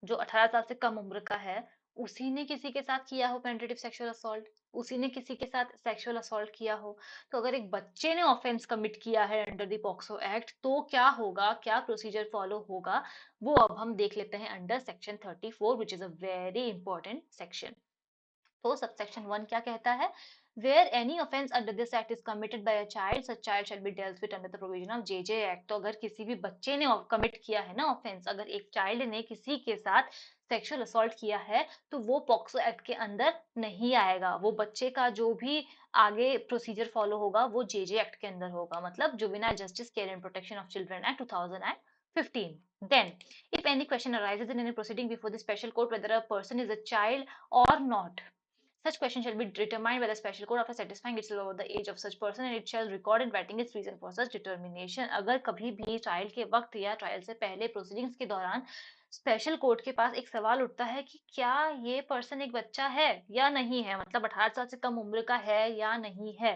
जो 18 साल से कम उम्र का है, उसी ने किसी के साथ किया हो पेनिट्रेटिव सेक्सुअल असॉल्ट, उसी ने किसी के साथ सेक्सुअल असॉल्ट किया हो। तो अगर एक बच्चे ने ऑफेंस कमिट किया है अंडर द पॉक्सो एक्ट, तो क्या होगा, क्या प्रोसीजर फॉलो होगा, वो अब हम देख लेते हैं under section 34, which is a very important section. तो सबसेक्शन 1 क्या कहता है? Where any offense under this act is committed by a child, such child shall be dealt with under the provision of JJ Act। तो अगर किसी भी बच्चे ने कमिट किया है ना ऑफेंस, अगर एक चाइल्ड ने किसी के साथ सेक्सुअल असॉल्ट किया है, तो वो पॉक्सो एक्ट के अंदर नहीं आएगा। वो बच्चे का जो भी आगे प्रोसीजर फॉलो होगा, वो जेजे एक्ट के अंदर होगा, मतलब juvenile justice care and protection of children act 2015। Then, if any question arises in any proceeding before the special court whether a person is a child or not, such question shall be determined by the special court after satisfying itself about the age of such person, and it shall record in writing its reason for such determination। अगर कभी भी trial के वक्त या trial से पहले proceedings के दौरान स्पेशल कोर्ट के पास एक सवाल उठता है कि क्या ये पर्सन एक बच्चा है या नहीं है, मतलब 18 साल से कम उम्र का है या नहीं है,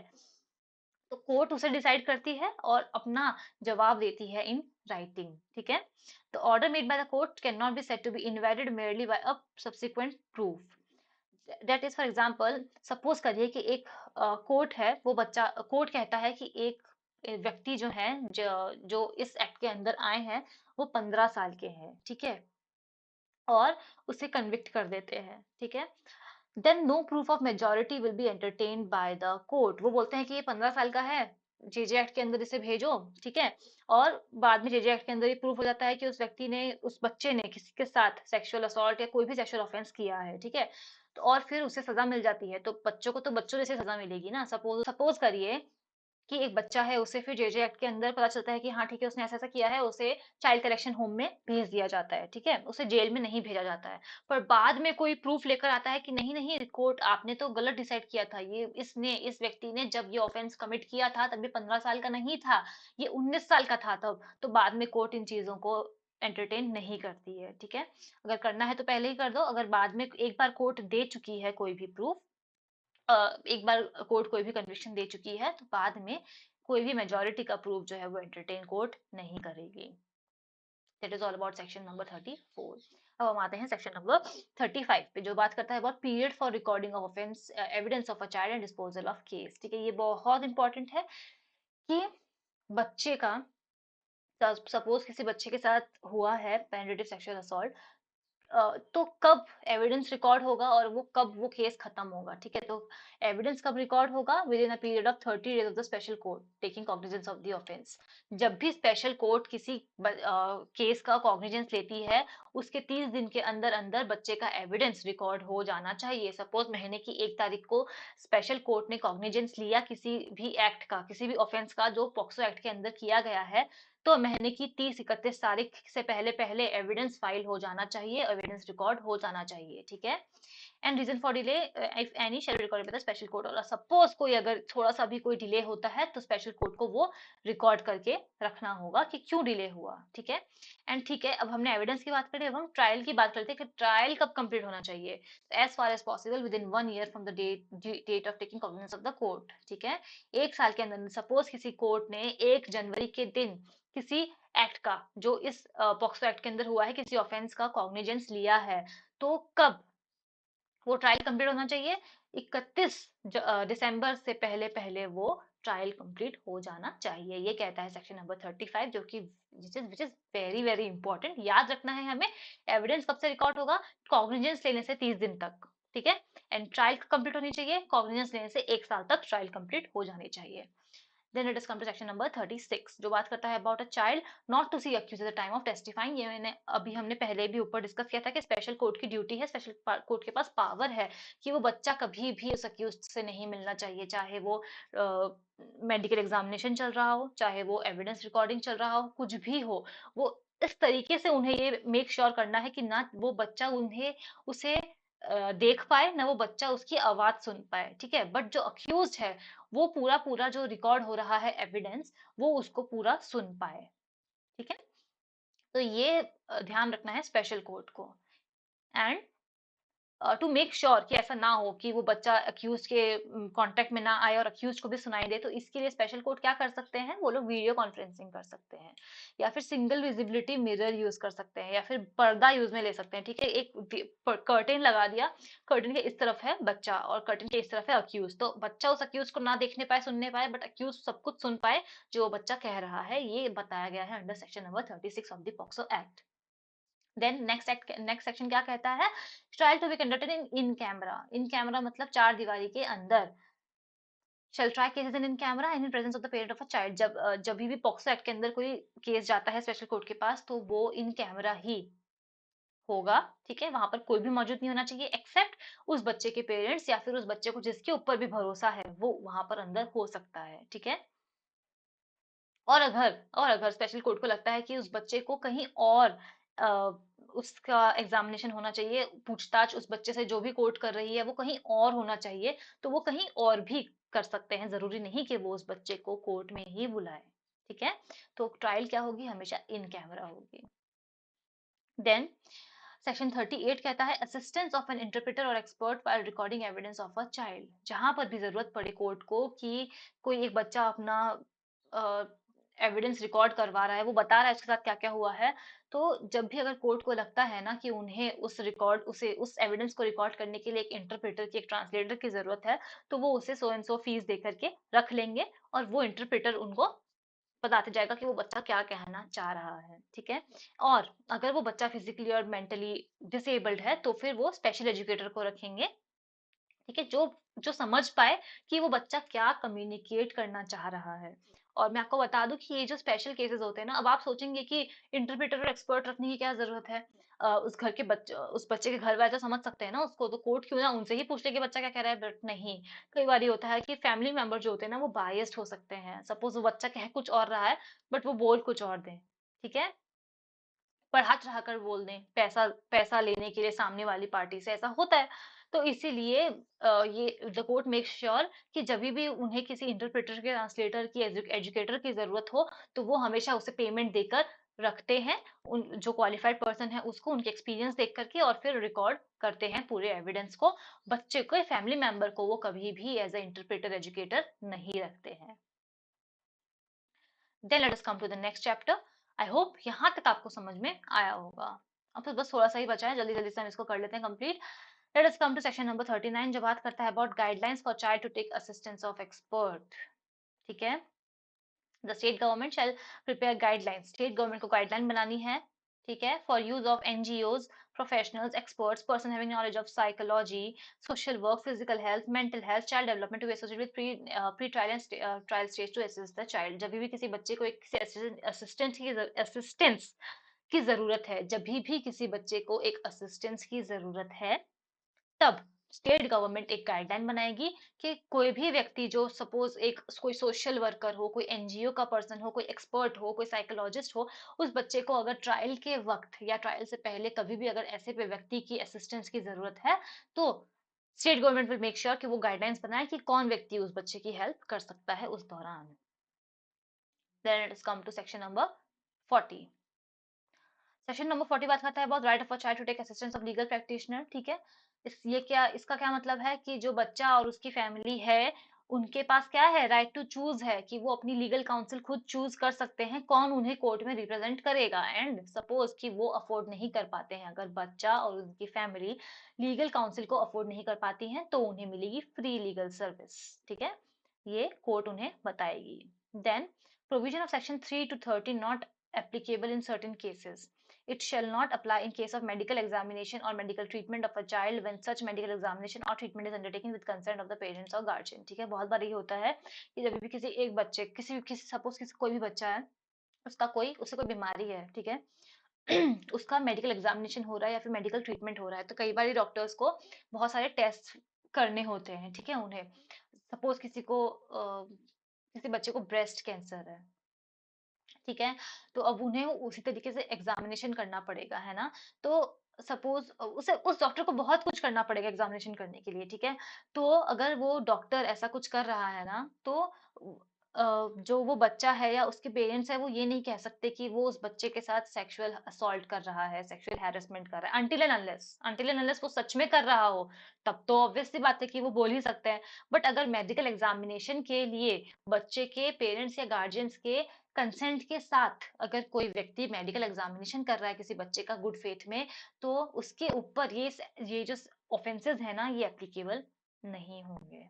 तो कोर्ट उसे डिसाइड करती है और अपना जवाब देती है इन राइटिंग। ठीक है, तो order made by the court can not be said to be invalid merely by a subsequent proof. That is for example, suppose करिए कि एक कोर्ट है, वो बच्चा, कोर्ट कहता है कि एक व्यक्ति जो है, जो इस एक्ट के अंदर आए हैं, वो 15 साल के हैं, ठीक है, और उसे कन्विक्ट कर देते हैं, ठीक है। Then no proof of majority will be entertained by the court. वो बोलते हैं कि ये 15 साल का है, जेजे एक्ट के अंदर इसे भेजो, ठीक है, और बाद में जेजे एक्ट के अंदर ये प्रूफ हो जाता है कि उस व्यक्ति ने, उस बच्चे ने किसी के साथ सेक्सुअल असॉल्ट या कोई भी सेक्सुअल ऑफेंस किया है, ठीक है, तो और फिर उसे सजा मिल जाती है, तो बच्चों को तो बच्चों जैसे सजा मिलेगी ना। सपोज सपोज करिए कि एक बच्चा है, उसे फिर जेजे एक्ट के अंदर पता चलता है कि हाँ ठीक है, उसने ऐसा ऐसा किया है, उसे चाइल्ड करेक्शन होम में भेज दिया जाता है, ठीक है, उसे जेल में नहीं भेजा जाता है। पर बाद में कोई प्रूफ लेकर आता है कि नहीं नहीं, कोर्ट आपने तो गलत डिसाइड किया था, ये इस व्यक्ति ने जब ये ऑफेंस कमिट किया था तब ये 15 साल का नहीं था, ये 19 साल का था तब। तो बाद में कोर्ट इन चीजों को एंटरटेन नहीं करती है, ठीक है। अगर करना है तो पहले ही कर दो, अगर बाद में एक बार कोर्ट दे चुकी है कोई भी प्रूफ, एक बार कोर्ट कोई भी कन्विक्शन दे चुकी है, तो बाद में कोई भी मेजोरिटी का प्रूफ जो है वो एंटरटेन कोर्ट नहीं करेगी। That is all about section number 34। अब हम आते हैं सेक्शन नंबर 35 पे, जो बात करता है about period for recording of offence, evidence of a child and disposal of case. ठीक है, ये बहुत इंपॉर्टेंट है कि बच्चे का, सपोज किसी बच्चे के साथ हुआ है पेनिट्रेटिव सेक्सुअल असॉल्ट, तो कब एविडेंस रिकॉर्ड होगा और वो कब वो केस खत्म होगा। ठीक है, तो एविडेंस कब रिकॉर्ड होगा? With in a period of 30 days of the special court taking cognizance of the offence. जब भी स्पेशल कोर्ट किसी केस का कॉग्निजेंस लेती है, उसके 30 दिन के अंदर अंदर बच्चे का एविडेंस रिकॉर्ड हो जाना चाहिए। सपोज महीने की 1 तारीख को स्पेशल कोर्ट ने कॉग्निजेंस लिया किसी भी एक्ट का, किसी भी ऑफेंस का जो पॉक्सो एक्ट के अंदर किया गया है, तो महीने की 30-31 तारीख से पहले पहले एविडेंस फाइल हो जाना चाहिए, एविडेंस रिकॉर्ड हो जाना चाहिए। ठीक है, and reason for delay if any shall be recorded with the special court. और सपोज कोई अगर थोड़ा सा भी कोई डिले होता है तो स्पेशल कोड को वो रिकॉर्ड करके रखना होगा कि क्यों डिले हुआ, ठीक है। एंड ठीक है, अब हमने एविडेंस की बात करी, अब हम ट्रायल की बात करते हैं कि ट्रायल कब कंप्लीट होना चाहिए। As far as possible within 1 year from the date of taking cognizance of the court, ठीक है। 1 साल के अंदर सपोज किसी कोर्ट ने 1 जनवरी के दिन किसी एक्ट का, जो इस पॉक्सो एक्ट के अंदर हुआ है, किसी ऑफेंस का कॉग्निजेंस लिया है, तो कब वो ट्रायल कंप्लीट होना चाहिए? 31 दिसंबर से पहले पहले वो ट्रायल कंप्लीट हो जाना चाहिए। ये कहता है सेक्शन नंबर 35, जो कि which is very very important, याद रखना है हमें। एविडेंस कब से रिकॉर्ड होगा? कॉग्निजेंस लेने से 30 दिन तक, ठीक है। एंड ट्रायल कंप्लीट होनी चाहिए, कॉग्निजेंस लेने से 1 साल तक ट्रायल कंप्लीट हो जानी चाहिए। Then it is come to section number 36, जो बात करता है about a child not to see accused at the time of testifying। ये हमने पहले भी ऊपर डिस्कस किया था कि स्पेशल कोर्ट की ड्यूटी है, स्पेशल कोर्ट के पास पावर है कि वो बच्चा कभी भी उस अक्यूज्ड से नहीं मिलना चाहिए, चाहे वो मेडिकल एग्जामिनेशन चल रहा हो, चाहे वो एविडेंस रिकॉर्डिंग चल रहा हो, कुछ भी हो। वो इस तरीके से उन्हें ये मेक श्योर करना है कि ना वो बच्चा उन्हें उसे देख पाए, ना वो बच्चा उसकी आवाज सुन पाए, ठीक है। बट जो अक्यूज्ड है वो पूरा पूरा जो रिकॉर्ड हो रहा है एविडेंस, वो उसको पूरा सुन पाए, ठीक है। तो ये ध्यान रखना है स्पेशल कोर्ट को। एंड टू मेक श्योर कि ऐसा ना हो कि वो बच्चा अक्यूज के कांटेक्ट में ना आए और अक्यूज को भी सुनाई दे, तो इसके लिए स्पेशल कोर्ट क्या कर सकते हैं? वो लोग वीडियो कॉन्फ्रेंसिंग कर सकते हैं, या फिर सिंगल विजिबिलिटी मिरर यूज कर सकते हैं, या फिर पर्दा यूज में ले सकते हैं, ठीक है। एक कर्टेन लगा दिया, कर्टेन के इस तरफ है बच्चा और कर्टेन के इस तरफ है अक्यूज, तो बच्चा उस अक्यूज को ना देखने पाए, सुनने पाए, बट अक्यूज सब कुछ सुन पाए जो बच्चा कह रहा है। ये बताया गया है under section number 36 of the POCSO act. Then next section क्या कहता है? Trial to be conducted in camera. In camera मतलब चार दीवारी के अंदर। Shall try cases in camera and in presence of the parent of a child. जब भी पॉक्सो एक्ट के अंदर कोई केस जाता है स्पेशल कोर्ट के पास, तो वो इन कैमरा ही होगा, ठीक है। वहां पर कोई भी मौजूद नहीं होना चाहिए एक्सेप्ट उस बच्चे के पेरेंट्स, या फिर उस बच्चे को जिसके ऊपर भी भरोसा है वो वहां पर अंदर हो सकता है, ठीक है। और अगर स्पेशल कोर्ट को लगता है कि उस बच्चे को कहीं और अ, उसका एग्जामिनेशन होना चाहिए, पूछताछ उस बच्चे से जो भी कोर्ट कर रही है वो कहीं और होना चाहिए, तो वो कहीं और भी कर सकते हैं। जरूरी नहीं कि वो उस बच्चे को कोर्ट में ही बुलाए, ठीक है। तो ट्रायल क्या होगी? हमेशा इन कैमरा होगी। देन सेक्शन 38 कहता है असिस्टेंस ऑफ एन इंटरप्रेटर और expert while recording evidence of a child. जहां पर भी जरूरत पड़े कोर्ट को कि कोई एक बच्चा अपना एविडेंस रिकॉर्ड करवा रहा है, वो बता रहा है उसके साथ क्या क्या हुआ है, तो जब भी अगर कोर्ट को लगता है ना कि उन्हें उस एविडेंस को रिकॉर्ड करने के लिए एक इंटरप्रेटर की, एक ट्रांसलेटर की जरूरत है, तो वो उसे सो एंड सो फीस दे करके रख लेंगे, और वो इंटरप्रेटर उनको बताते जाएगा कि वो बच्चा क्या कहना चाह रहा है, ठीक है। और अगर वो बच्चा फिजिकली और मेंटली डिसेबल्ड है, तो फिर वो स्पेशल एजुकेटर को रखेंगे, ठीक है, जो जो समझ पाए कि वो बच्चा क्या कम्युनिकेट करना चाह रहा है। और मैं आपको बता दूं कि ये जो स्पेशल केसेस होते हैं ना, अब आप सोचेंगे कि इंटरप्रेटर और एक्सपर्ट रखने की क्या जरूरत है? उस बच्चे के घर वाले तो समझ सकते हैं ना उसको, तो कोर्ट क्यों ना उनसे ही पूछ ले कि बच्चा क्या कह रहा है। बट नहीं, कई बार ये होता है कि फैमिली मेंबर जो होते हैं ना वो बायस्ड हो सकते हैं। सपोज वो बच्चा कह कुछ और रहा है बट वो बोल कुछ और दें, ठीक है, पढ़ा चढ़ा कर बोल दें, पैसा पैसा लेने के लिए सामने वाली पार्टी से, ऐसा होता है। तो इसीलिए ये द कोर्ट मेक श्योर कि जब भी उन्हें किसी इंटरप्रेटर के, ट्रांसलेटर की, एजुकेटर की जरूरत हो, तो वो हमेशा उसे पेमेंट देकर रखते हैं, उन जो क्वालिफाइड पर्सन है उसको, उनके एक्सपीरियंस देख करके, और फिर रिकॉर्ड करते हैं पूरे एविडेंस को। बच्चे को, फैमिली मेंबर को वो कभी भी एज अ इंटरप्रेटर एजुकेटर नहीं रखते हैं। Then let us come to the next chapter. I hope यहाँ तक आपको समझ में आया होगा। अब तो बस थोड़ा सा ही बचा है, जल्दी जल्दी से हम इसको कर लेते हैं complete. Let us come to section number 39, जो बात करता है about guidelines for child to take assistance of expert, ठीक है। The state government shall prepare guidelines. State government को गाइडलाइन बनानी है, ठीक है, for use of NGOs, professionals, experts, person having knowledge of psychology, social work, physical health, mental health, child development, to associate with pre trial and trial stage to assist the child. जब भी किसी बच्चे को एक assistance की जरूरत है, जब भी किसी बच्चे को एक असिस्टेंस की जरूरत है, तब स्टेट गवर्नमेंट एक गाइडलाइन बनाएगी कि कोई भी व्यक्ति जो सपोज एक कोई सोशल वर्कर हो, कोई एनजीओ का पर्सन हो, कोई एक्सपर्ट हो, कोई साइकोलॉजिस्ट हो, उस बच्चे को अगर ट्रायल के वक्त या ट्रायल से पहले कभी भी अगर ऐसे पे व्यक्ति की असिस्टेंस की जरूरत है, तो state government will make sure कि वो गाइडलाइंस बनाए कि कौन व्यक्ति उस बच्चे की हेल्प कर सकता है उस दौरान। Then it is come to section number 40। Section number 40 बात करता है about right of a child to take assistance of legal practitioner. ठीक है, इसका क्या मतलब है कि जो बच्चा और उसकी फैमिली है, उनके पास क्या है, राइट टू चूज है कि वो अपनी लीगल काउंसिल खुद चूज कर सकते हैं कौन उन्हें कोर्ट में रिप्रेजेंट करेगा। एंड सपोज कि वो अफोर्ड नहीं कर पाते हैं, अगर बच्चा और उनकी फैमिली लीगल काउंसिल को अफोर्ड नहीं कर पाती हैं, तो उन्हें मिलेगी फ्री लीगल सर्विस। ठीक है, ये कोर्ट उन्हें बताएगी। Then provision of section 3 to 30 not applicable in certain cases. It shall not apply in case of medical examination or medical treatment of a child when such medical examination or treatment is undertaken with consent of the parents or guardian। ठीक है, बहुत बार ये होता है कि जब भी किसी एक बच्चे किसी सपोज किसी कोई भी बच्चा है, उससे कोई बीमारी है, ठीक है, उसका मेडिकल एग्जामिनेशन हो रहा है या फिर मेडिकल ट्रीटमेंट हो रहा है, तो कई बार डॉक्टर्स को बहुत सारे टेस्ट करने होते हैं। ठीक है, उन्हें सपोज किसी बच्चे को ब्रेस्ट कैंसर है, ठीक है, तो अब उन्हें उसी तरीके से एग्जामिनेशन करना पड़ेगा, है ना। तो सपोज उसे उस डॉक्टर को बहुत कुछ करना पड़ेगा एग्जामिनेशन करने के लिए। ठीक है, तो अगर वो डॉक्टर ऐसा कुछ कर रहा है ना, तो जो वो बच्चा है या उसके पेरेंट्स है, वो ये नहीं कह सकते कि वो उस बच्चे के साथ सेक्सुअल असॉल्ट कर रहा है, सेक्सुअल हैरेसमेंट कर रहा है, अनटिल एंड अनलेस वो सच में कर रहा हो, तब तो ऑब्वियस सी बात है कि वो बोल ही सकते हैं। बट अगर मेडिकल एग्जामिनेशन के लिए बच्चे के पेरेंट्स या गार्जियंस के कंसेंट के साथ अगर कोई व्यक्ति मेडिकल एग्जामिनेशन कर रहा है किसी बच्चे का गुड फेथ में, तो उसके ऊपर ये जो ऑफेंसेस है ना, ये एप्लीकेबल नहीं होंगे।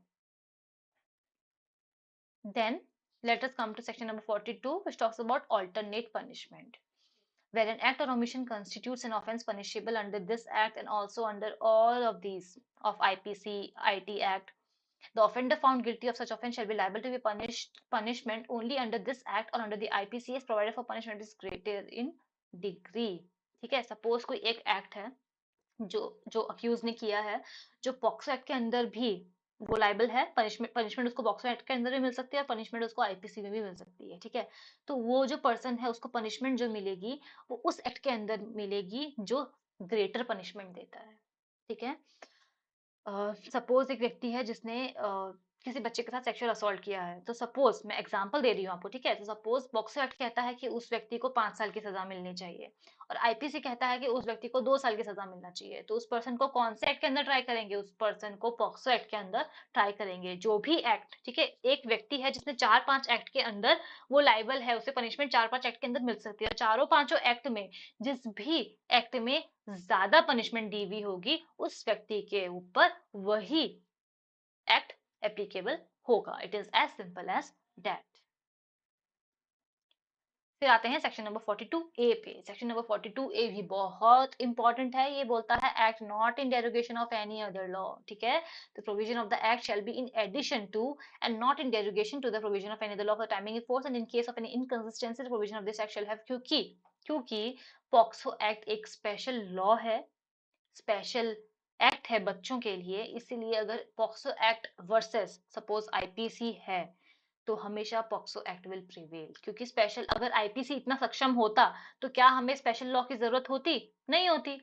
Then let us come to section number 42, which talks about alternate punishment, where an act or omission constitutes an offense punishable under this act and also under all of these of IPC, IT Act. The offender found guilty of such offence shall be liable to be punishment only under this act or under the IPC as provided for punishment is greater in degree। ठीक है, suppose कोई एक act है जो जो accused ने किया है, जो पॉक्सो एक्ट के अंदर भी वो लाइबल है, पनिशमेंट उसको पॉक्सो एक्ट के अंदर भी मिल सकती है और पनिशमेंट उसको आईपीसी में भी मिल सकती है। ठीक है, तो वो जो पर्सन है उसको पनिशमेंट जो मिलेगी वो उस एक्ट के अंदर मिलेगी जो ग्रेटर पनिशमेंट देता है। ठीक है, सपोज एक व्यक्ति है जिसने किसी बच्चे के साथ सेक्सुअल असॉल्ट किया है, तो सपोज मैं एग्जांपल दे रही हूँ आपको। ठीक है, तो सपोज पॉक्सो एक्ट कहता है कि उस व्यक्ति को 5 साल की सजा मिलनी चाहिए और आईपीसी कहता है कि उस व्यक्ति को 2 साल की सजा मिलना चाहिए, तो उस पर्सन को कौन से एक्ट के अंदर ट्राई करेंगे, उस पर्सन को पॉक्सो एक्ट के अंदर ट्राई करेंगे। जो भी एक्ट, ठीक है, एक व्यक्ति है जिसने 4-5 एक्ट के अंदर वो लाइबल है, उसे पनिशमेंट 4-5 एक्ट के अंदर मिल सकती है, चारों पांचों एक्ट में जिस भी एक्ट में ज्यादा पनिशमेंट दी हुई होगी उस व्यक्ति के ऊपर वही एक्ट एप्लीकेबल होगा। It is as simple as that. फिर आते हैं सेक्शन नंबर 42A पे। सेक्शन नंबर 42A भी बहुत इंपॉर्टेंट है। ये बोलता है act not in derogation of any other law. ठीक है, the provision of the act shall be in addition to and not in derogation to the provision of any other law for timing in force and in case of any inconsistency the provision of this act shall have, क्योंकि POCSO act एक special law है, special act है बच्चों के लिए, इसीलिए अगर POCSO act versus suppose IPC है तो हमेशा पॉक्सो एक्ट विल प्रिवेल, क्योंकि स्पेशल अगर आईपीसी इतना सक्षम होता तो क्या हमें स्पेशल लॉ की जरूरत होती, नहीं होती।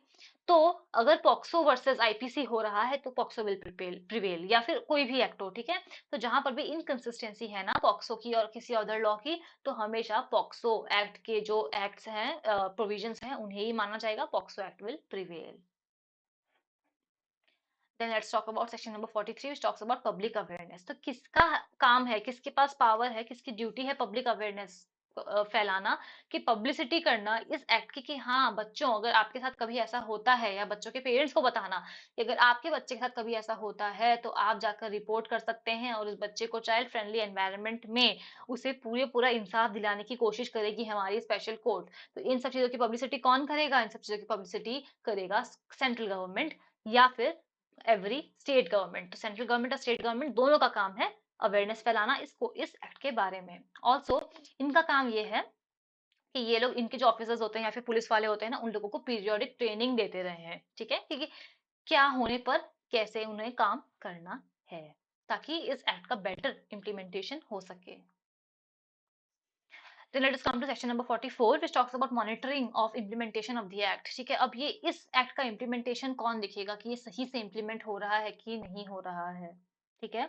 तो अगर पॉक्सो वर्सेस आईपीसी हो रहा है तो पॉक्सो विल प्रिवेल या फिर कोई भी एक्ट हो। ठीक है, तो जहां पर भी इनकंसिस्टेंसी है ना पॉक्सो की और किसी अदर लॉ की, तो हमेशा पॉक्सो एक्ट के जो एक्ट्स हैं, प्रोविजंस हैं, उन्हें ही माना जाएगा, POCSO act will prevail. Then let's talk about section number 43 which talks about public awareness। तो किसका काम है, किसके पास पावर है, किसकी ड्यूटी है पब्लिक अवेयरनेस फैलाना, कि पब्लिसिटी करना इस एक्ट की, कि हाँ बच्चों अगर आपके साथ कभी ऐसा होता है, या बच्चों के पेरेंट्स को बताना कि अगर आपके बच्चे के साथ कभी ऐसा होता है तो आप जाकर रिपोर्ट कर सकते हैं और उस बच्चे को चाइल्ड फ्रेंडली एनवायरनमेंट में उसे पूरा इंसाफ दिलाने की कोशिश करेगी हमारी स्पेशल कोर्ट। तो इन सब चीजों की पब्लिसिटी कौन करेगा, इन सब चीजों की पब्लिसिटी करेगा सेंट्रल गवर्नमेंट या फिर एवरी स्टेट गवर्नमेंट। तो सेंट्रल गवर्नमेंट और स्टेट गवर्नमेंट दोनों का काम है अवेयरनेस फैलाना इस एक्ट के बारे में। ऑल्सो इनका काम ये है कि ये लोग, इनके जो ऑफिसर्स होते हैं या फिर पुलिस वाले होते हैं ना, उन लोगों को पीरियोडिक ट्रेनिंग देते रहे हैं। ठीक है, क्योंकि क्या होने पर कैसे उन्हें काम करना है, ताकि इस एक्ट का बेटर इम्प्लीमेंटेशन हो सके। Then let us come to section number 44 which talks about monitoring of implementation of the act. ठीक है, अब ये इस एक्ट का इम्प्लीमेंटेशन कौन देखेगा कि ये सही से इम्प्लीमेंट हो रहा है कि नहीं हो रहा है। ठीक है,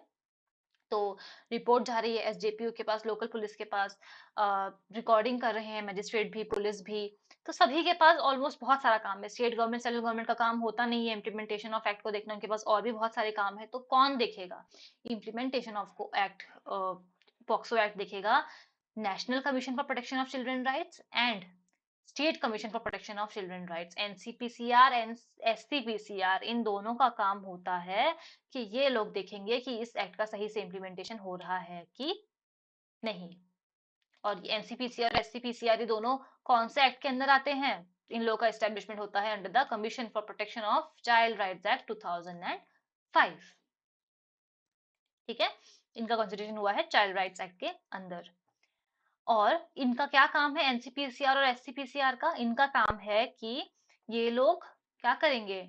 तो रिपोर्ट जा रही है एसजेपीयू के पास, लोकल पुलिस के पास, रिकॉर्डिंग कर रहे हैं मजिस्ट्रेट भी, पुलिस भी, तो सभी के पास ऑलमोस्ट बहुत सारा काम है। स्टेट गवर्नमेंट, सेंट्रल गवर्नमेंट का काम होता नहीं है इम्प्लीमेंटेशन ऑफ एक्ट को देखना, उनके पास और भी बहुत सारे काम है। तो कौन देखेगा implementation of act? POCSO act देखेगा national commission for protection of children rights and state commission for protection of children rights, NCPCR and SCPCR. इन दोनों का काम होता है कि ये लोग देखेंगे कि इस एक्ट का सही से इम्प्लीमेंटेशन हो रहा है कि नहीं। और एनसीपीसीआर और एससीपीसीआर ये दोनों कौन से एक्ट के अंदर आते हैं? इन लोगों का एस्टेब्लिशमेंट होता है under the commission for protection of child rights act 2005। ठीक है, इनका कॉन्स्टिट्यूशन हुआ है चाइल्ड राइट्स एक्ट के अंदर। और इनका क्या काम है एनसीपीसीआर और एससीपीसीआर का? इनका काम है कि ये लोग क्या करेंगे,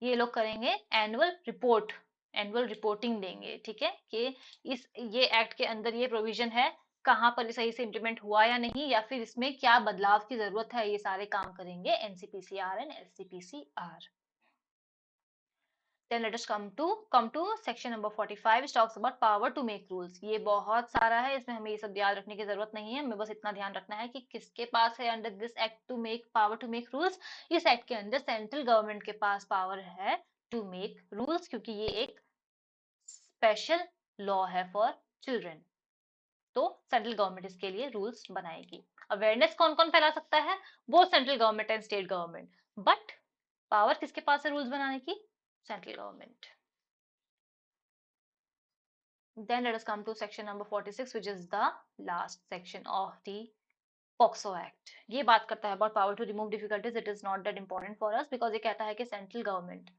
ये लोग करेंगे एनुअल रिपोर्ट, एनुअल रिपोर्टिंग देंगे। ठीक है, कि इस ये एक्ट के अंदर ये प्रोविजन है, कहाँ पर सही से इम्प्लीमेंट हुआ या नहीं, या फिर इसमें क्या बदलाव की जरूरत है, ये सारे काम करेंगे NCPCR and SCPCR. Then let us come to section number 45 which talks about power to make rules. ये बहुत सारा है, इसमें हमें ये सब याद रखने की जरूरत नहीं है, हमें बस इतना ध्यान रखना है कि किसके पास है under this act to make power to make rules. इस एक्ट के अंदर सेंट्रल गवर्नमेंट के पास पावर है टू मेक रूल्स, क्योंकि ये एक स्पेशल लॉ है फॉर चिल्ड्रन, तो सेंट्रल गवर्नमेंट इसके लिए रूल्स बनाएगी। अवेयरनेस कौन कौन फैला सकता है? वो central government and state government, but power किसके पास है रूल्स बनाने की? Central government. Then let us come to section number 46 which is the last section of the POCSO Act. ये बात करता है about power to remove difficulties. It is not that important for us because ये कहता है कि central government,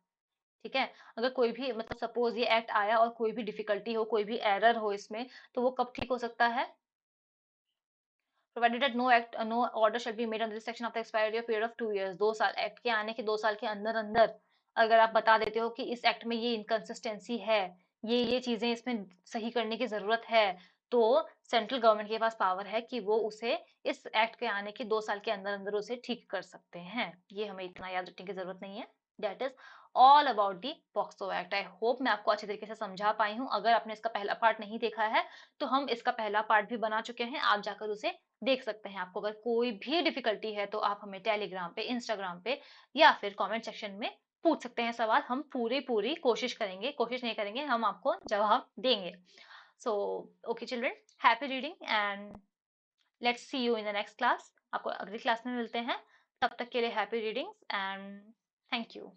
ठीक है, अगर कोई भी मतलब सपोज ये एक्ट आया और कोई भी डिफिकल्टी हो, कोई भी एरर हो इसमें, तो वो कब ठीक हो सकता है? Provided that no order shall be made under this section after expiry of period of 2 years. 2 साल, एक्ट के आने के 2 साल के अंदर अंदर अगर आप बता देते हो कि इस एक्ट में ये इनकंसिस्टेंसी है, ये चीजें इसमें सही करने की जरूरत है, तो सेंट्रल गवर्नमेंट के पास पावर है कि वो उसे इस एक्ट के आने के 2 साल के अंदर अंदर उसे ठीक कर सकते हैं। ये हमें इतना याद रखने की जरूरत नहीं है। That is all about the POCSO act. I hope मैं आपको अच्छे तरीके से समझा पाई हूँ। अगर आपने इसका पहला पार्ट नहीं देखा है तो हम इसका पहला पार्ट भी बना चुके हैं, आप जाकर उसे देख सकते हैं। आपको अगर कोई भी डिफिकल्टी है तो आप हमें टेलीग्राम पे, इंस्टाग्राम पे या फिर कमेंट सेक्शन में पूछ सकते हैं सवाल। हम पूरी कोशिश करेंगे, कोशिश नहीं करेंगे, हम आपको जवाब देंगे। So okay children, happy reading and let's see you in the next class. आपको अगली क्लास में मिलते हैं, तब तक के लिए happy readings and thank you.